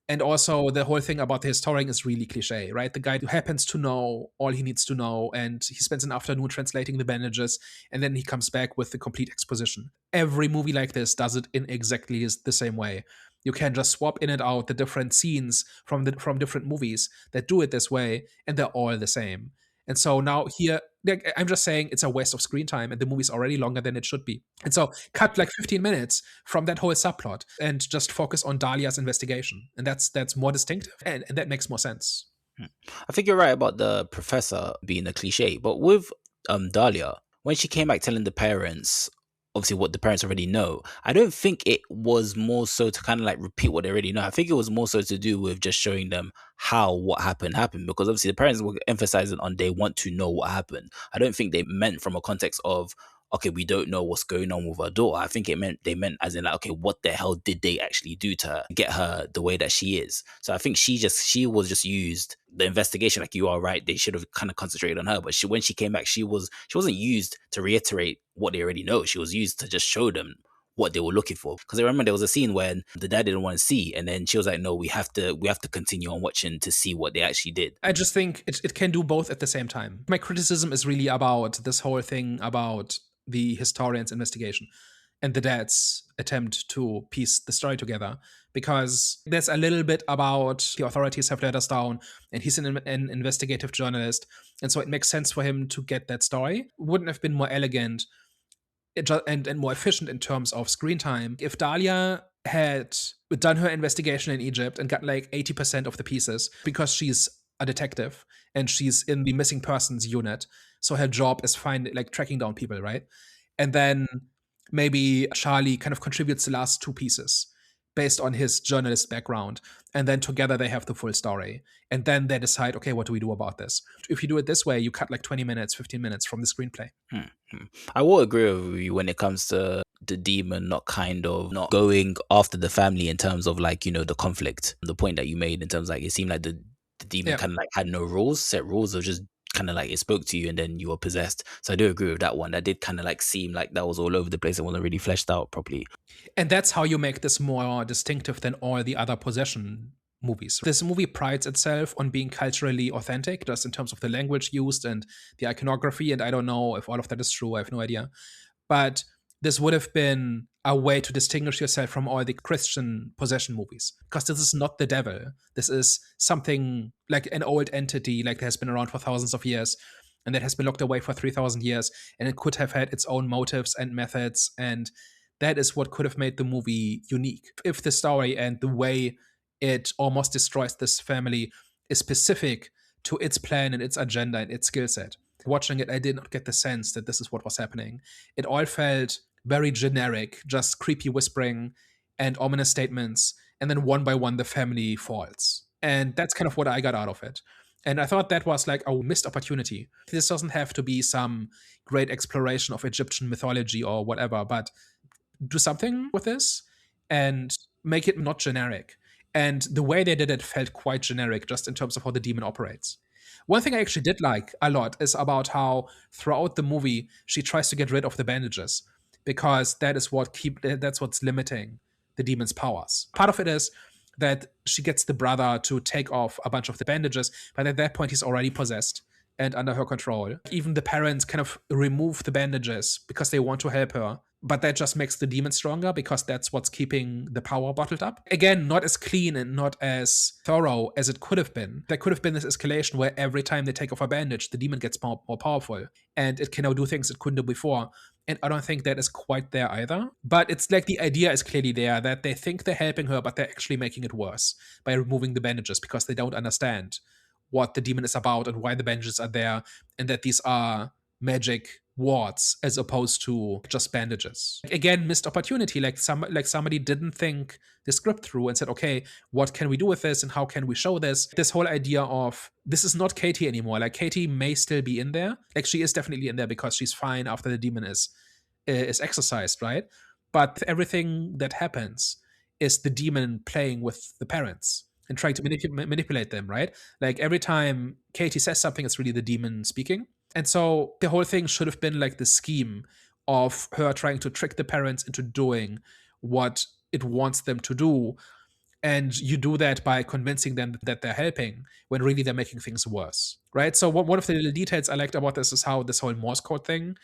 And also the whole thing about the historian is really cliche, right? The guy who happens to know all he needs to know, and he spends an afternoon translating the bandages, and then he comes back with the complete exposition. Every movie like this does it in exactly the same way. You can just swap in and out the different scenes from different movies that do it this way, and they're all the same. And so now here, like, I'm just saying it's a waste of screen time, and the movie's already longer than it should be. And so cut like 15 minutes from that whole subplot and just focus on Dahlia's investigation. And that's more distinctive, and that makes more sense. I think you're right about the professor being a cliche, but with Dahlia, when she came back telling the parents, obviously what the parents already know, I don't think it was more so to kind of like repeat what they already know. I think it was more so to do with just showing them how what happened, because obviously the parents were emphasizing on they want to know what happened. I don't think they meant from a context of, okay, we don't know what's going on with our daughter. I think they meant as in like, okay, what the hell did they actually do to her, get her the way that she is? So I think she was just used, the investigation, like you are right, they should have kind of concentrated on her. But when she came back, she wasn't used to reiterate what they already know. She was used to just show them what they were looking for. Because I remember there was a scene when the dad didn't want to see, and then she was like, no, we have to continue on watching to see what they actually did. I just think it can do both at the same time. My criticism is really about this whole thing about the historian's investigation and the dad's attempt to piece the story together, because there's a little bit about the authorities have let us down, and he's an investigative journalist, and so it makes sense for him to get that story. Wouldn't have been more elegant and more efficient in terms of screen time if Dahlia had done her investigation in Egypt and got like 80% of the pieces, because she's a detective and she's in the missing persons unit. So her job is tracking down people, right? And then maybe Charlie kind of contributes the last two pieces based on his journalist background. And then together they have the full story. And then they decide, okay, what do we do about this? If you do it this way, you cut like 20 minutes, 15 minutes from the screenplay. I will agree with you when it comes to the demon not going after the family in terms of like, the conflict. The point that you made in terms of like, it seemed like the demon kind of like had no set rules, or just kind of like it spoke to you and then you were possessed. So I do agree with that one. That did kind of like seem like that was all over the place and wasn't really fleshed out properly. And that's how you make this more distinctive than all the other possession movies. This movie prides itself on being culturally authentic, just in terms of the language used and the iconography. And I don't know if all of that is true. I have no idea. But this would have been a way to distinguish yourself from all the Christian possession movies, because this is not the devil. This is something like an old entity, like that has been around for thousands of years and that has been locked away for 3,000 years, and it could have had its own motives and methods, and that is what could have made the movie unique. If the story and the way it almost destroys this family is specific to its plan and its agenda and its skill set. Watching it, I did not get the sense that this is what was happening. It all felt very generic, just creepy whispering and ominous statements, and then one by one the family falls. And that's kind of what I got out of it. And I thought that was like a missed opportunity. This doesn't have to be some great exploration of Egyptian mythology or whatever, but do something with this and make it not generic. And the way they did it felt quite generic, just in terms of how the demon operates. One thing I actually did like a lot is about how throughout the movie she tries to get rid of the bandages, because that's what's limiting the demon's powers. Part of it is that she gets the brother to take off a bunch of the bandages, but at that point he's already possessed and under her control. Even the parents kind of remove the bandages because they want to help her, but that just makes the demon stronger, because that's what's keeping the power bottled up. Again, not as clean and not as thorough as it could have been. There could have been this escalation where every time they take off a bandage, the demon gets more powerful, and it can now do things it couldn't do before. And I don't think that is quite there either. But it's like the idea is clearly there, that they think they're helping her, but they're actually making it worse by removing the bandages, because they don't understand what the demon is about and why the bandages are there, and that these are magic wards as opposed to just bandages. Again, missed opportunity. Like somebody didn't think the script through and said, okay, what can we do with this and how can we show this? This whole idea of this is not Katie anymore. Like Katie may still be in there. Like she is definitely in there because she's fine after the demon is exorcised, right? But everything that happens is the demon playing with the parents and trying to manipulate them, right? Like every time Katie says something, it's really the demon speaking. And so the whole thing should have been like the scheme of her trying to trick the parents into doing what it wants them to do. And you do that by convincing them that they're helping when really they're making things worse, right? So one of the little details I liked about this is how this whole Morse code thing,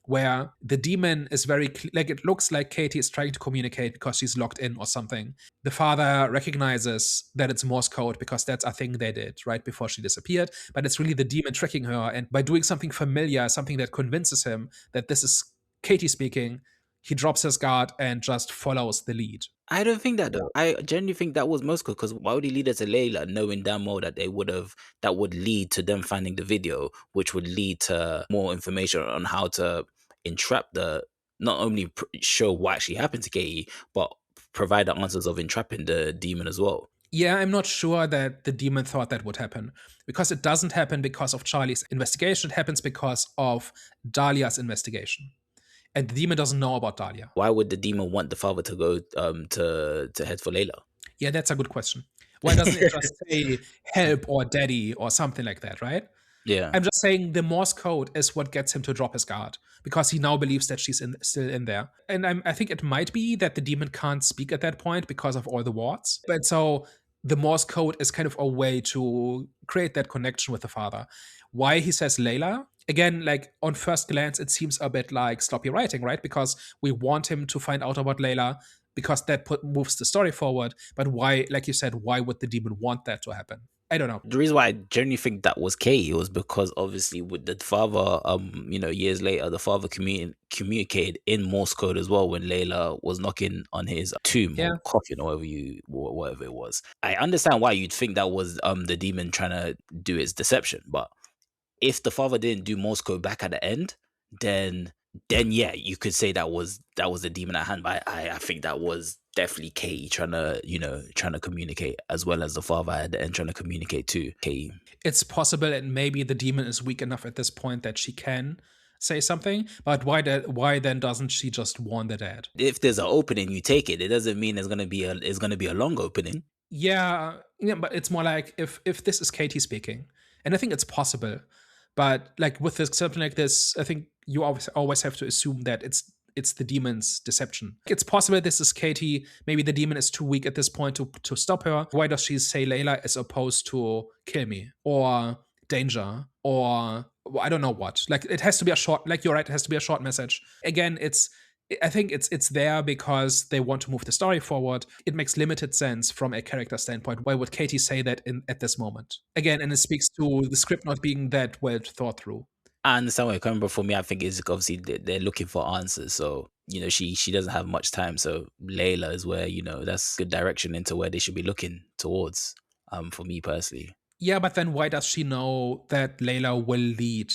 where the demon is like it looks like Katie is trying to communicate because she's locked in or something. The father recognizes that it's Morse code because that's a thing they did right before she disappeared, but it's really the demon tricking her. And by doing something familiar, something that convinces him that this is Katie speaking, he drops his guard and just follows the lead. I don't think that though. I genuinely think that was Moscow because why would he lead her to Layla knowing damn well that that would lead to them finding the video, which would lead to more information on how to entrap not only show what actually happened to Katie, but provide the answers of entrapping the demon as well. Yeah, I'm not sure that the demon thought that would happen because it doesn't happen because of Charlie's investigation. It happens because of Dahlia's investigation. And the demon doesn't know about Dahlia. Why would the demon want the father to go to head for Layla? Yeah, that's a good question. Why doesn't it just say help or daddy or something like that, right? Yeah. I'm just saying the Morse code is what gets him to drop his guard because he now believes that she's still in there. And I think it might be that the demon can't speak at that point because of all the wards. But so the Morse code is kind of a way to create that connection with the father. Why he says Layla? Again, like on first glance, it seems a bit like sloppy writing, right? Because we want him to find out about Layla because that moves the story forward. But why, like you said, why would the demon want that to happen? I don't know. The reason why I genuinely think that was Katie was because obviously with the father, years later, the father communicated in Morse code as well when Layla was knocking on his tomb Yeah. or coffin or whatever it was. I understand why you'd think that was the demon trying to do its deception, but if the father didn't do Morse code back at the end, then yeah, you could say that was the demon at hand. But I think that was definitely Katie trying to communicate, as well as the father at the end trying to communicate to Katie. It's possible that maybe the demon is weak enough at this point that she can say something, but why then doesn't she just warn the dad? If there's an opening, you take it. It doesn't mean it's gonna be a long opening. Yeah, but it's more like if this is Katie speaking, and I think it's possible, but like with this something like this, I think you always have to assume that it's the demon's deception. It's possible this is Katie. Maybe the demon is too weak at this point to stop her. Why does she say Layla as opposed to kill me or danger or I don't know what? Like it has to be a short. Like you're right, it has to be a short message. Again, I think it's there because they want to move the story forward. It makes limited sense from a character standpoint. Why would Katie say that at this moment? Again, and it speaks to the script not being that well thought through. I understand where you're coming, but for me, I think it's obviously they're looking for answers. So she doesn't have much time. So Layla is where that's good direction into where they should be looking towards. For me personally. Yeah, but then why does she know that Layla will lead?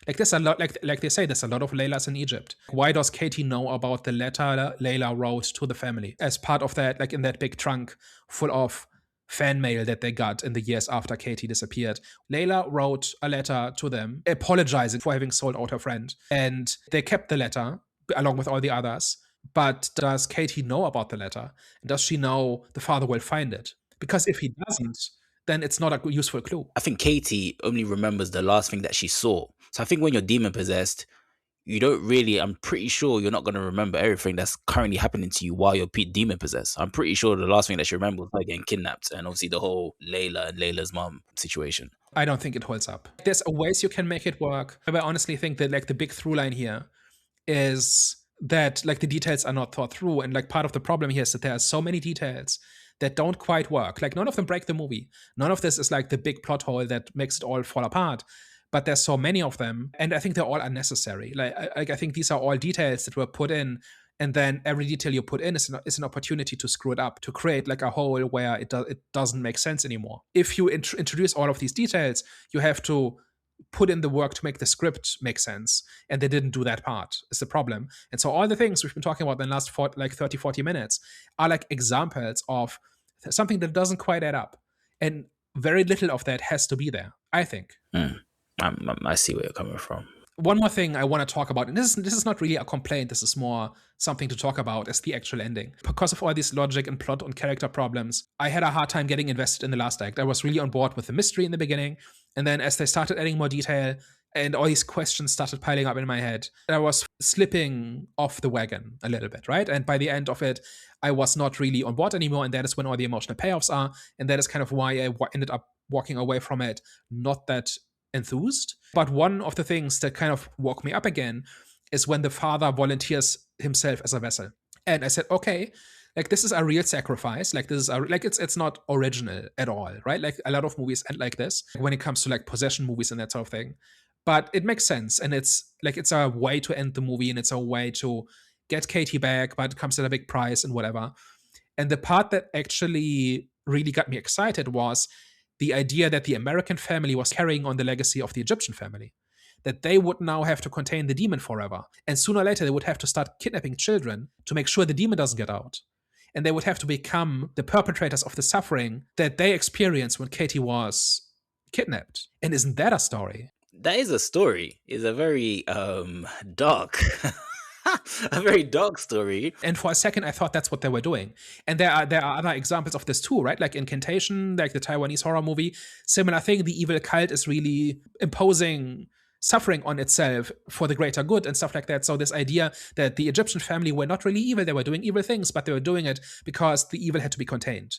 Like there's a lot, like they say, there's a lot of Laylas in Egypt. Why does Katie know about the letter Layla wrote to the family as part of that, like in that big trunk full of fan mail that they got in the years after Katie disappeared? Layla wrote a letter to them apologizing for having sold out her friend, and they kept the letter along with all the others. But does Katie know about the letter? And does she know the father will find it? Because if he doesn't, then it's not a useful clue. I think Katie only remembers the last thing that she saw. So I think when you're demon possessed, you don't really, I'm pretty sure you're not going to remember everything that's currently happening to you while you're demon possessed. I'm pretty sure the last thing that she remembers was her getting kidnapped and obviously the whole Layla and Layla's mom situation. I don't think it holds up. There's ways you can make it work. But I honestly think that like the big through line here is that like the details are not thought through. And like part of the problem here is that there are so many details that don't quite work. Like none of them break the movie. None of this is like the big plot hole that makes it all fall apart. But there's so many of them, and I think they're all unnecessary. I think these are all details that were put in, and then every detail you put in is an opportunity to screw it up, to create like a hole where it doesn't make sense anymore. If you introduce all of these details, you have to put in the work to make the script make sense, and they didn't do that part is the problem. And so all the things we've been talking about in the last 30-40 minutes are like examples of something that doesn't quite add up, and very little of that has to be there, I think. I see where you're coming from. One more thing I want to talk about, and this is not really a complaint, this is more something to talk about, is the actual ending. Because of all these logic and plot and character problems, I had a hard time getting invested in the last act. I was really on board with the mystery in the beginning, and then as they started adding more detail and all these questions started piling up in my head, I was slipping off the wagon a little bit, right? And by the end of it, I was not really on board anymore, and that is when all the emotional payoffs are, and that is kind of why I ended up walking away from it not that enthused. But one of the things that kind of woke me up again is when the father volunteers himself as a vessel. And I said, okay, like this is a real sacrifice. Like this is it's not original at all, right? Like a lot of movies end like this when it comes to like possession movies and that sort of thing. But it makes sense, and it's a way to end the movie, and it's a way to get Katie back, but it comes at a big price and whatever. And the part that actually really got me excited was the idea that the American family was carrying on the legacy of the Egyptian family, that they would now have to contain the demon forever. And sooner or later, they would have to start kidnapping children to make sure the demon doesn't get out. And they would have to become the perpetrators of the suffering that they experienced when Katie was kidnapped. And isn't that a story? That is a story. It's a very dark, a very dark story. And for a second, I thought that's what they were doing. And there are other examples of this too, right? Like Incantation, like the Taiwanese horror movie. Similar thing. The evil cult is really imposing suffering on itself for the greater good and stuff like that. So this idea that the Egyptian family were not really evil, they were doing evil things, but they were doing it because the evil had to be contained.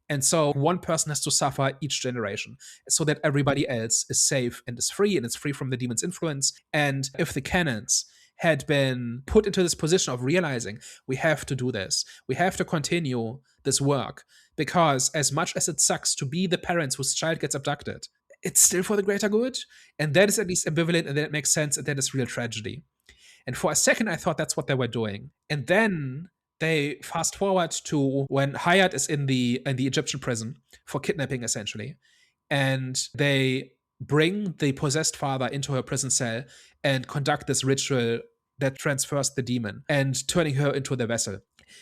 And so one person has to suffer each generation so that everybody else is safe and is free, and it's free from the demon's influence. And if the canons had been put into this position of realizing we have to do this, we have to continue this work, because as much as it sucks to be the parents whose child gets abducted, it's still for the greater good. And that is at least ambivalent, and that makes sense, and that is real tragedy. And for a second, I thought that's what they were doing. And then they fast forward to when Hayat is in the Egyptian prison for kidnapping, essentially, and they bring the possessed father into her prison cell and conduct this ritual that transfers the demon and turning her into the vessel,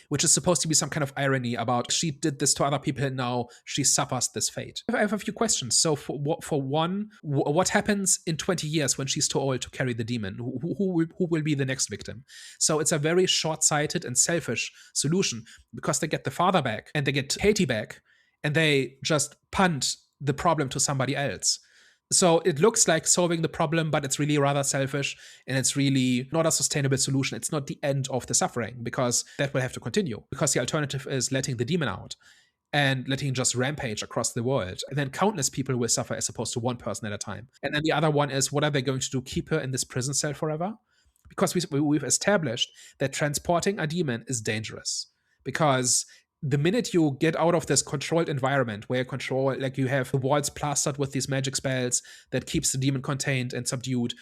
which is supposed to be some kind of irony about she did this to other people and now she suffers this fate. I have a few questions. So for one, what happens in 20 years when she's too old to carry the demon? Who will be the next victim? So it's a very short-sighted and selfish solution, because they get the father back and they get Katie back and they just punt the problem to somebody else. So it looks like solving the problem, but it's really rather selfish, and it's really not a sustainable solution. It's not the end of the suffering, because that will have to continue, because the alternative is letting the demon out and letting it just rampage across the world. And then countless people will suffer as opposed to one person at a time. And then the other one is, what are they going to do? Keep her in this prison cell forever? Because we've established that transporting a demon is dangerous, because the minute you get out of this controlled environment where you have the walls plastered with these magic spells that keeps the demon contained and subdued,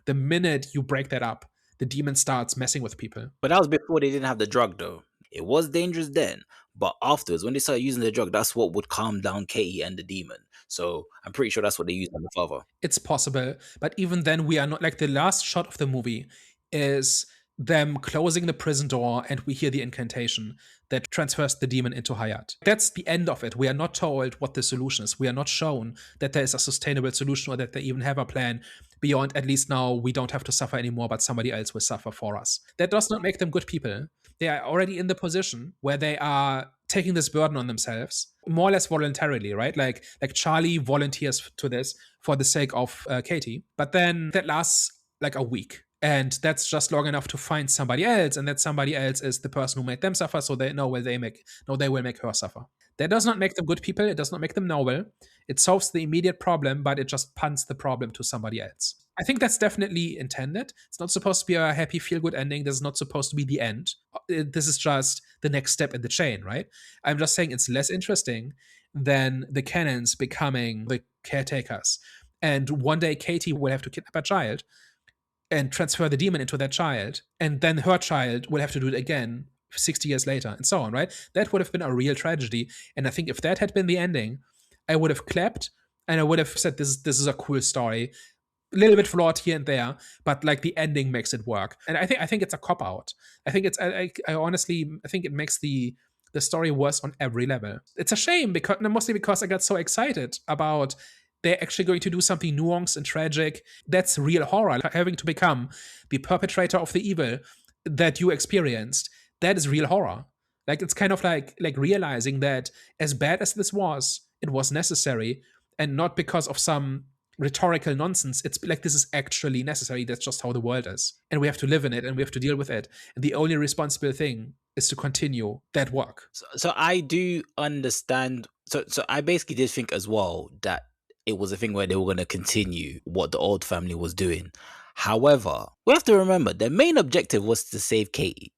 the minute you break that up, the demon starts messing with people. But that was before they didn't have the drug, though. It was dangerous then, but afterwards, when they started using the drug, that's what would calm down Katie and the demon. So I'm pretty sure that's what they used on the father. It's possible, but even then, we are not, like, the last shot of the movie is them closing the prison door, and we hear the incantation that transfers the demon into Hayat. That's the end of it. We are not told what the solution is. We are not shown that there is a sustainable solution, or that they even have a plan beyond, at least now we don't have to suffer anymore, but somebody else will suffer for us. That does not make them good people. They are already in the position where they are taking this burden on themselves, more or less voluntarily, right? Like Charlie volunteers to this for the sake of Katie, but then that lasts like a week. And that's just long enough to find somebody else, and that somebody else is the person who made them suffer, so they know they will make her suffer. That does not make them good people. It does not make them noble. It solves the immediate problem, but it just punts the problem to somebody else. I think that's definitely intended. It's not supposed to be a happy, feel-good ending. This is not supposed to be the end. This is just the next step in the chain, right? I'm just saying it's less interesting than the canons becoming the caretakers. And one day Katie will have to kidnap a child and transfer the demon into that child, and then her child will have to do it again 60 years later, and so on, right? That would have been a real tragedy. And I think if that had been the ending, I would have clapped, and I would have said, this is a cool story, a little bit flawed here and there, but like the ending makes it work. And I think it's a cop out. I think I honestly think it makes the story worse on every level. It's a shame, mostly because I got so excited about they're actually going to do something nuanced and tragic. That's real horror. Like having to become the perpetrator of the evil that you experienced, that is real horror. Like it's kind of like realizing that as bad as this was, it was necessary, and not because of some rhetorical nonsense. It's like this is actually necessary. That's just how the world is, and we have to live in it, and we have to deal with it. And the only responsible thing is to continue that work. So I do understand. So I basically did think as well that it was a thing where they were going to continue what the old family was doing. However, we have to remember their main objective was to save Katie.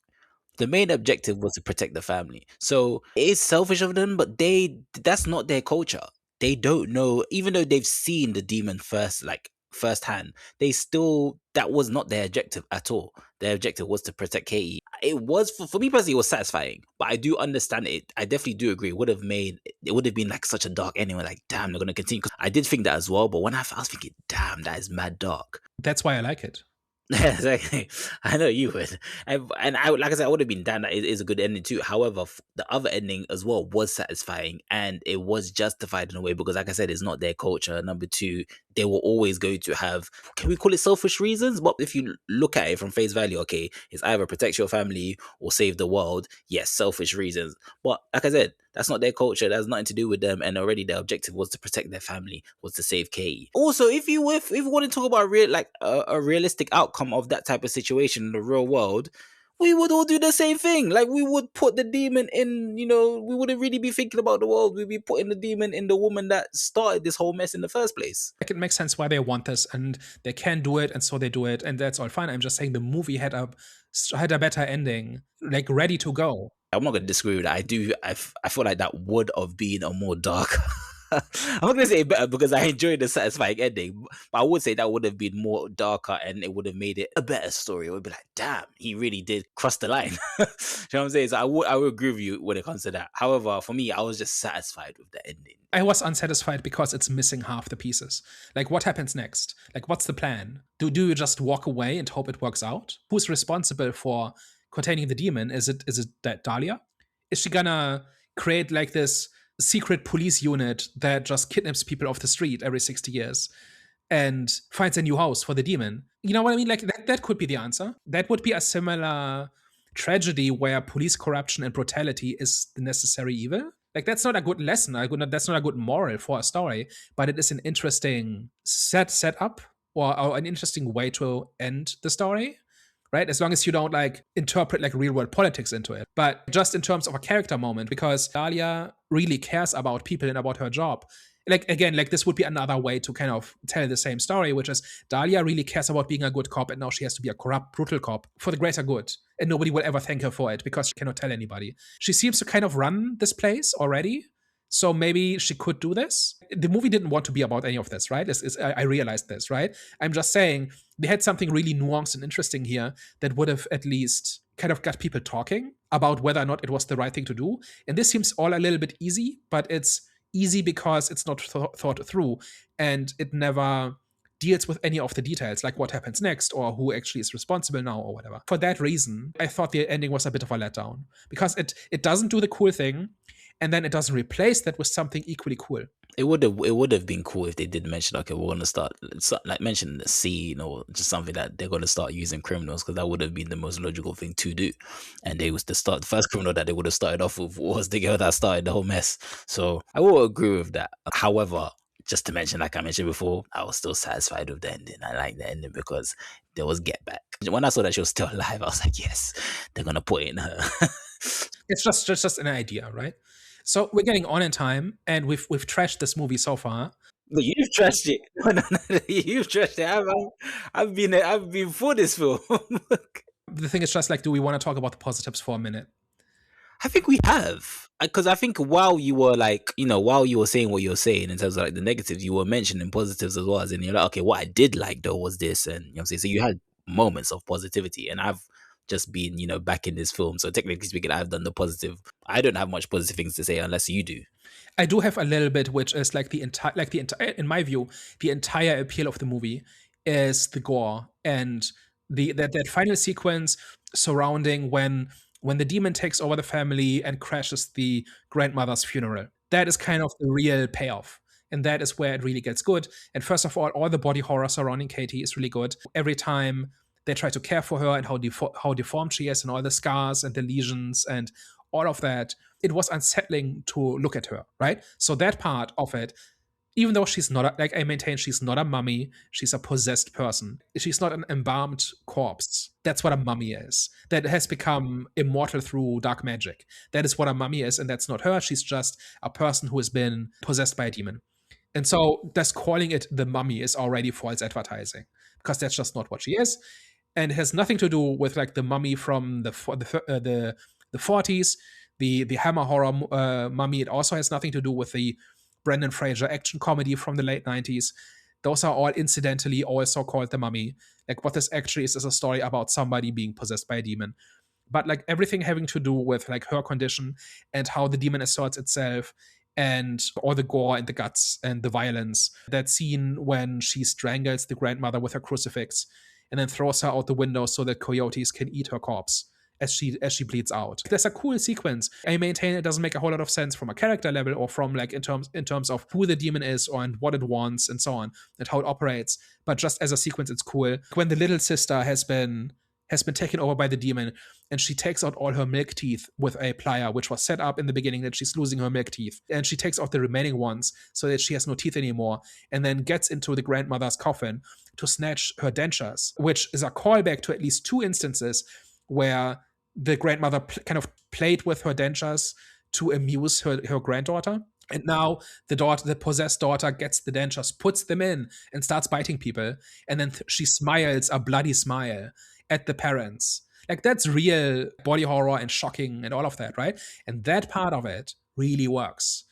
The main objective was to protect the family. So it is selfish of them, but that's not their culture. They don't know, even though they've seen the demon first, like firsthand, they still that was not their objective at all. Their objective was to protect Katie. It was for me personally, it was satisfying, but I do understand it. I definitely do agree. It would have been like such a dark ending. Like, damn, they're gonna continue. 'Cause I did think that as well, but when I was thinking, damn, that is mad dark. That's why I like it. Exactly. I know you would, and I like I said, I would have been damned that it is a good ending too. However, the other ending as well was satisfying, and it was justified in a way because, like I said, it's not their culture. Number two, they were always going to have, can we call it selfish reasons? But if you look at it from face value, okay, it's either protect your family or save the world. Yes, selfish reasons. But like I said, that's not their culture. That's nothing to do with them. And already their objective was to protect their family, was to save Katie. Also, if you want to talk about a realistic outcome of that type of situation in the real world, we would all do the same thing. Like we would put the demon in, we wouldn't really be thinking about the world. We'd be putting the demon in the woman that started this whole mess in the first place. Like it makes sense why they want this, and they can do it, and so they do it, and that's all fine. I'm just saying the movie had a better ending, like ready to go. I'm not going to disagree with that. I feel like that would have been a more dark. I'm not going to say better because I enjoyed the satisfying ending, but I would say that would have been more darker and it would have made it a better story. It would be like, damn, he really did cross the line. You know what I'm saying? So I would agree with you when it comes to that. However, for me, I was just satisfied with the ending. I was unsatisfied because it's missing half the pieces. Like, what happens next? Like, what's the plan? Do you just walk away and hope it works out? Who's responsible for containing the demon? Is it that Dahlia? Is she gonna create like this secret police unit that just kidnaps people off the street every 60 years and finds a new house for the demon? You know what I mean? Like that could be the answer. That would be a similar tragedy where police corruption and brutality is the necessary evil. Like that's not a good lesson. That's not a good moral for a story, but it is an interesting setup or an interesting way to end the story, right? As long as you don't like interpret like real world politics into it, but just in terms of a character moment, because Dahlia really cares about people and about her job. Like again, like this would be another way to kind of tell the same story, which is Dahlia really cares about being a good cop, and now she has to be a corrupt, brutal cop for the greater good, and nobody will ever thank her for it because she cannot tell anybody. She seems to kind of run this place already, so maybe she could do this. The movie didn't want to be about any of this, right? I realized this, right? I'm just saying they had something really nuanced and interesting here that would have at least kind of got people talking about whether or not it was the right thing to do. And this seems all a little bit easy, but it's easy because it's not thought through, and it never deals with any of the details, like what happens next or who actually is responsible now or whatever. For that reason, I thought the ending was a bit of a letdown because it doesn't do the cool thing, and then it doesn't replace that with something equally cool. It would have been cool if they did mention, okay, we're going to start, like mention the scene or just something that they're going to start using criminals, because that would have been the most logical thing to do. And they was the first criminal that they would have started off with was the girl that started the whole mess. So I will agree with that. However, just to mention, like I mentioned before, I was still satisfied with the ending. I like the ending because there was get back. When I saw that she was still alive, I was like, yes, they're going to put it in her. It's just an idea, right? So we're getting on in time, and we've trashed this movie so far. No, you've trashed it. No, you've trashed it. I've been for this film. The thing is just like, do we want to talk about the positives for a minute? I think we have, because I think while you were saying what you're saying in terms of like the negatives, you were mentioning positives as well. As in, you're like, okay, what I did like though was this, and you know what I'm saying. So you had moments of positivity, and I've just been, back in this film. So technically speaking, I've done the positive. I don't have much positive things to say unless you do. I do have a little bit, which is like the entire, in my view, the entire appeal of the movie is the gore and that final sequence surrounding when the demon takes over the family and crashes the grandmother's funeral. That is kind of the real payoff. And that is where it really gets good. And first of all the body horror surrounding Katie is really good. Every time they try to care for her and how deformed she is and all the scars and the lesions and all of that, it was unsettling to look at her, right? So that part of it, even though she's not, like I maintain, she's not a mummy, she's a possessed person. She's not an embalmed corpse. That's what a mummy is. That has become immortal through dark magic. That is what a mummy is, and that's not her. She's just a person who has been possessed by a demon. And so just calling it the mummy is already false advertising, because that's just not what she is. And it has nothing to do with like the mummy from the 40s, the Hammer horror mummy. It also has nothing to do with the Brendan Fraser action comedy from the late 90s. Those are all incidentally also called the mummy. Like what this actually is a story about somebody being possessed by a demon. But like everything having to do with like her condition and how the demon asserts itself, and all the gore and the guts and the violence. That scene when she strangles the grandmother with her crucifix and then throws her out the window so that coyotes can eat her corpse as she bleeds out. There's a cool sequence. I maintain it doesn't make a whole lot of sense from a character level or from like in terms of who the demon is and what it wants and so on and how it operates. But just as a sequence, it's cool. When the little sister has been taken over by the demon, and she takes out all her milk teeth with a plier, which was set up in the beginning that she's losing her milk teeth. And she takes out the remaining ones so that she has no teeth anymore, and then gets into the grandmother's coffin to snatch her dentures, which is a callback to at least two instances where the grandmother kind of played with her dentures to amuse her granddaughter. And now the possessed daughter gets the dentures, puts them in, and starts biting people. And then she smiles a bloody smile at the parents. Like that's real body horror and shocking and all of that, right? And that part of it really works.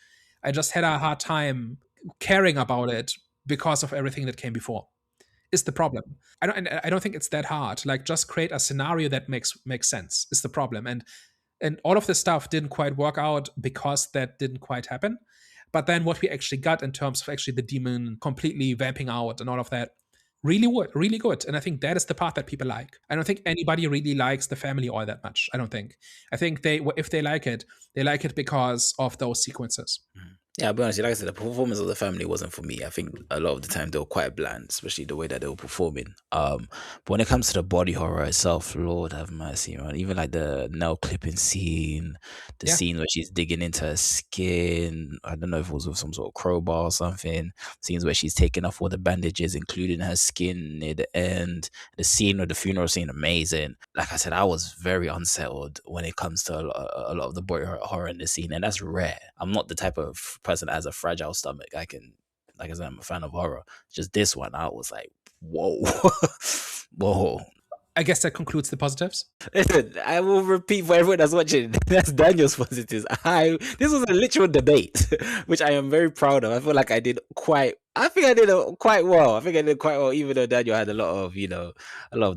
I just had a hard time caring about it because of everything that came before. Is the problem. I don't think it's that hard. Like just create a scenario that makes sense is the problem. And all of this stuff didn't quite work out because that didn't quite happen. But then what we actually got in terms of actually the demon completely vamping out and all of that, really good. And I think that is the part that people like. I don't think anybody really likes the family all that much. I don't think. I think if they like it because of those sequences. Yeah, I'll be honest, like I said, the performance of the family wasn't for me. I think a lot of the time they were quite bland, especially the way that they were performing. But when it comes to the body horror itself, Lord have mercy, man. Even like the nail clipping scene, the scene where she's digging into her skin. I don't know if it was with some sort of crowbar or something. Scenes where she's taking off all the bandages, including her skin near the end. The scene of the funeral scene, amazing. Like I said, I was very unsettled when it comes to a lot of the body horror in the scene, and that's rare. I'm not the type of person that has a fragile stomach. Like I said, I'm a fan of horror. Just this one, I was like, whoa. Whoa. I guess that concludes the positives. Listen, I will repeat for everyone that's watching. That's Daniel's positives. This was a literal debate, which I am very proud of. I feel like I did quite well. Even though Daniel had a lot of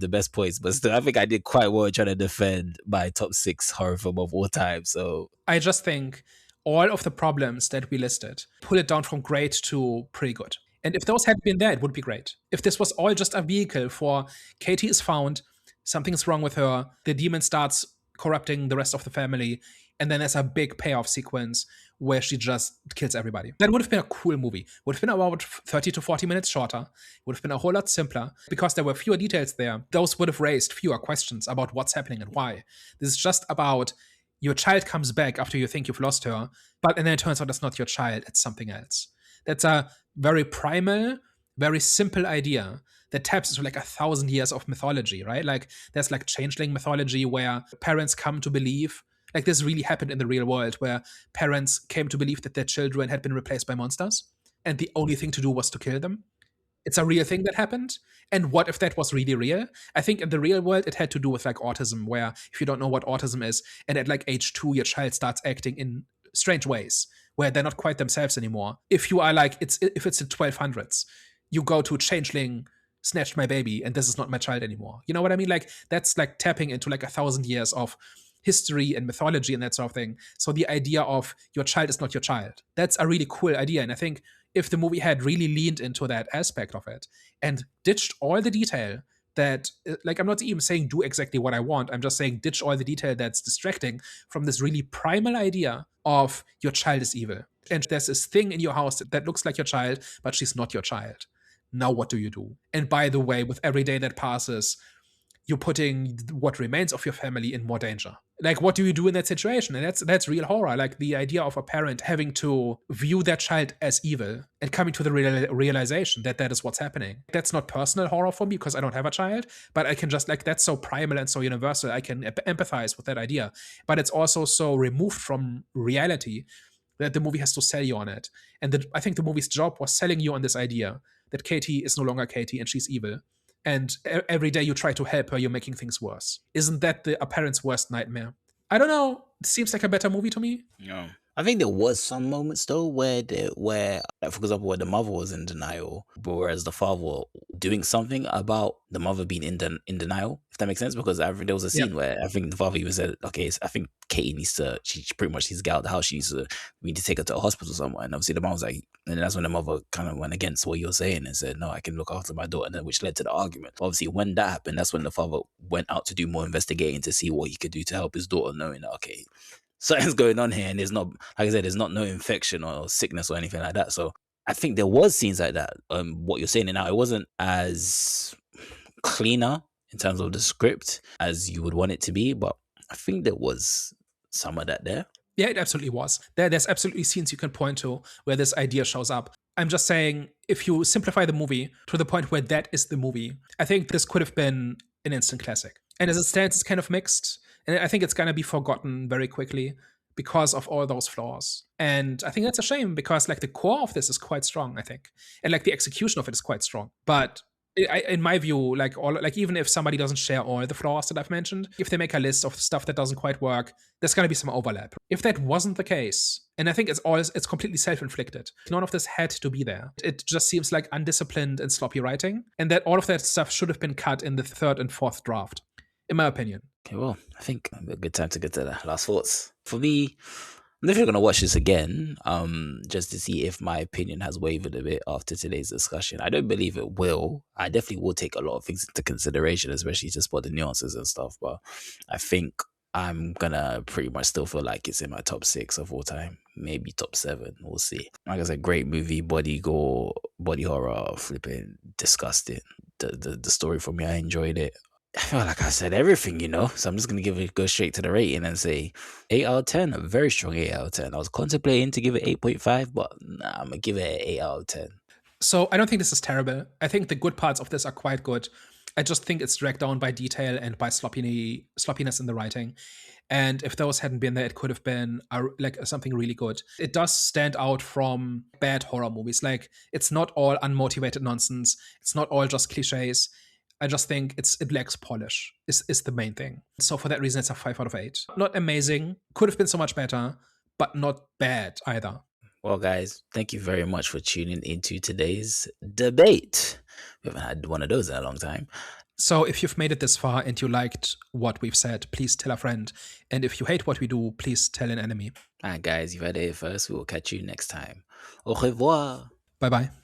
the best points, but still, I think I did quite well trying to defend my top 6 horror film of all time. So I just think all of the problems that we listed, pull it down from great to pretty good. And if those had been there, it would be great. If this was all just a vehicle for Katie is found, something's wrong with her, the demon starts corrupting the rest of the family, and then there's a big payoff sequence where she just kills everybody. That would have been a cool movie. Would have been about 30 to 40 minutes shorter. Would have been a whole lot simpler because there were fewer details there. Those would have raised fewer questions about what's happening and why. This is just about your child comes back after you think you've lost her, and then it turns out it's not your child, it's something else. That's a very primal, very simple idea that taps into like 1,000 years of mythology, right? Like there's like changeling mythology where parents come to believe, like this really happened in the real world, where parents came to believe that their children had been replaced by monsters and the only thing to do was to kill them. It's a real thing that happened. And what if that was really real? I think in the real world, it had to do with like autism, where if you don't know what autism is, and at like age 2, your child starts acting in strange ways, where they're not quite themselves anymore. If you are like, if it's the 1200s, you go to changeling, snatched my baby, and this is not my child anymore. You know what I mean? Like that's like tapping into like 1,000 years of history and mythology and that sort of thing. So the idea of your child is not your child, that's a really cool idea. And I think if the movie had really leaned into that aspect of it and ditched all the detail that, like, I'm not even saying do exactly what I want, I'm just saying ditch all the detail that's distracting from this really primal idea of your child is evil. and there's this thing in your house that looks like your child, but she's not your child. Now what do you do? And by the way, with every day that passes, you're putting what remains of your family in more danger. Like, what do you do in that situation? And that's real horror. Like the idea of a parent having to view their child as evil and coming to the realization that that is what's happening. That's not personal horror for me because I don't have a child, but I can just, like, that's so primal and so universal. I can empathize with that idea. But it's also so removed from reality that the movie has to sell you on it. And I think the movie's job was selling you on this idea that Katie is no longer Katie and she's evil. And every day you try to help her, you're making things worse. Isn't that a parent's worst nightmare? I don't know. It seems like a better movie to me. Yeah. I think there was some moments though where like, for example, where the mother was in denial, but whereas the father was doing something about the mother being in denial, if that makes sense. Because there was a scene where I think the father even said, "Okay, I think Katie needs to. She pretty much needs to get out of the house. We need to take her to a hospital somewhere." And obviously the mom was like, and that's when the mother kind of went against what you're saying and said, "No, I can look after my daughter," and then which led to the argument. Obviously, when that happened, that's when the father went out to do more investigating to see what he could do to help his daughter, knowing that, okay, something's going on here, and there's not, like I said, there's not no infection or sickness or anything like that. So I think there was scenes like that. What you're saying now, it wasn't as cleaner in terms of the script as you would want it to be, but I think there was some of that there. Yeah, it absolutely was. There's absolutely scenes you can point to where this idea shows up. I'm just saying, if you simplify the movie to the point where that is the movie, I think this could have been an instant classic. And as it stands, it's kind of mixed. And I think it's going to be forgotten very quickly because of all those flaws. And I think that's a shame because, like, the core of this is quite strong, I think. And, like, the execution of it is quite strong. But in my view, even if somebody doesn't share all the flaws that I've mentioned, if they make a list of stuff that doesn't quite work, there's going to be some overlap. If that wasn't the case, and I think it's completely self-inflicted. None of this had to be there. It just seems like undisciplined and sloppy writing, and that all of that stuff should have been cut in the third and fourth draft, in my opinion. Okay, well, I think a good time to get to the last thoughts. For me, I'm definitely going to watch this again, just to see if my opinion has wavered a bit after today's discussion. I don't believe it will. I definitely will take a lot of things into consideration, especially to spot the nuances and stuff. But I think I'm going to pretty much still feel like it's in my top 6 of all time. Maybe top 7. We'll see. Like I said, great movie, body gore, body horror, flipping disgusting. The story for me, I enjoyed it. I feel like I said everything, so I'm just going to go straight to the rating and say 8 out of 10, a very strong 8 out of 10. I was contemplating to give it 8.5, but nah, I'm going to give it an 8 out of 10. So I don't think this is terrible. I think the good parts of this are quite good. I just think it's dragged down by detail and by sloppiness in the writing. And if those hadn't been there, it could have been something really good. It does stand out from bad horror movies. Like, it's not all unmotivated nonsense. It's not all just cliches. I just think it lacks polish is the main thing. So for that reason, it's a 5 out of 8. Not amazing. Could have been so much better, but not bad either. Well, guys, thank you very much for tuning into today's debate. We haven't had one of those in a long time. So if you've made it this far and you liked what we've said, please tell a friend. And if you hate what we do, please tell an enemy. All right, guys, you've heard it first. We will catch you next time. Au revoir. Bye-bye.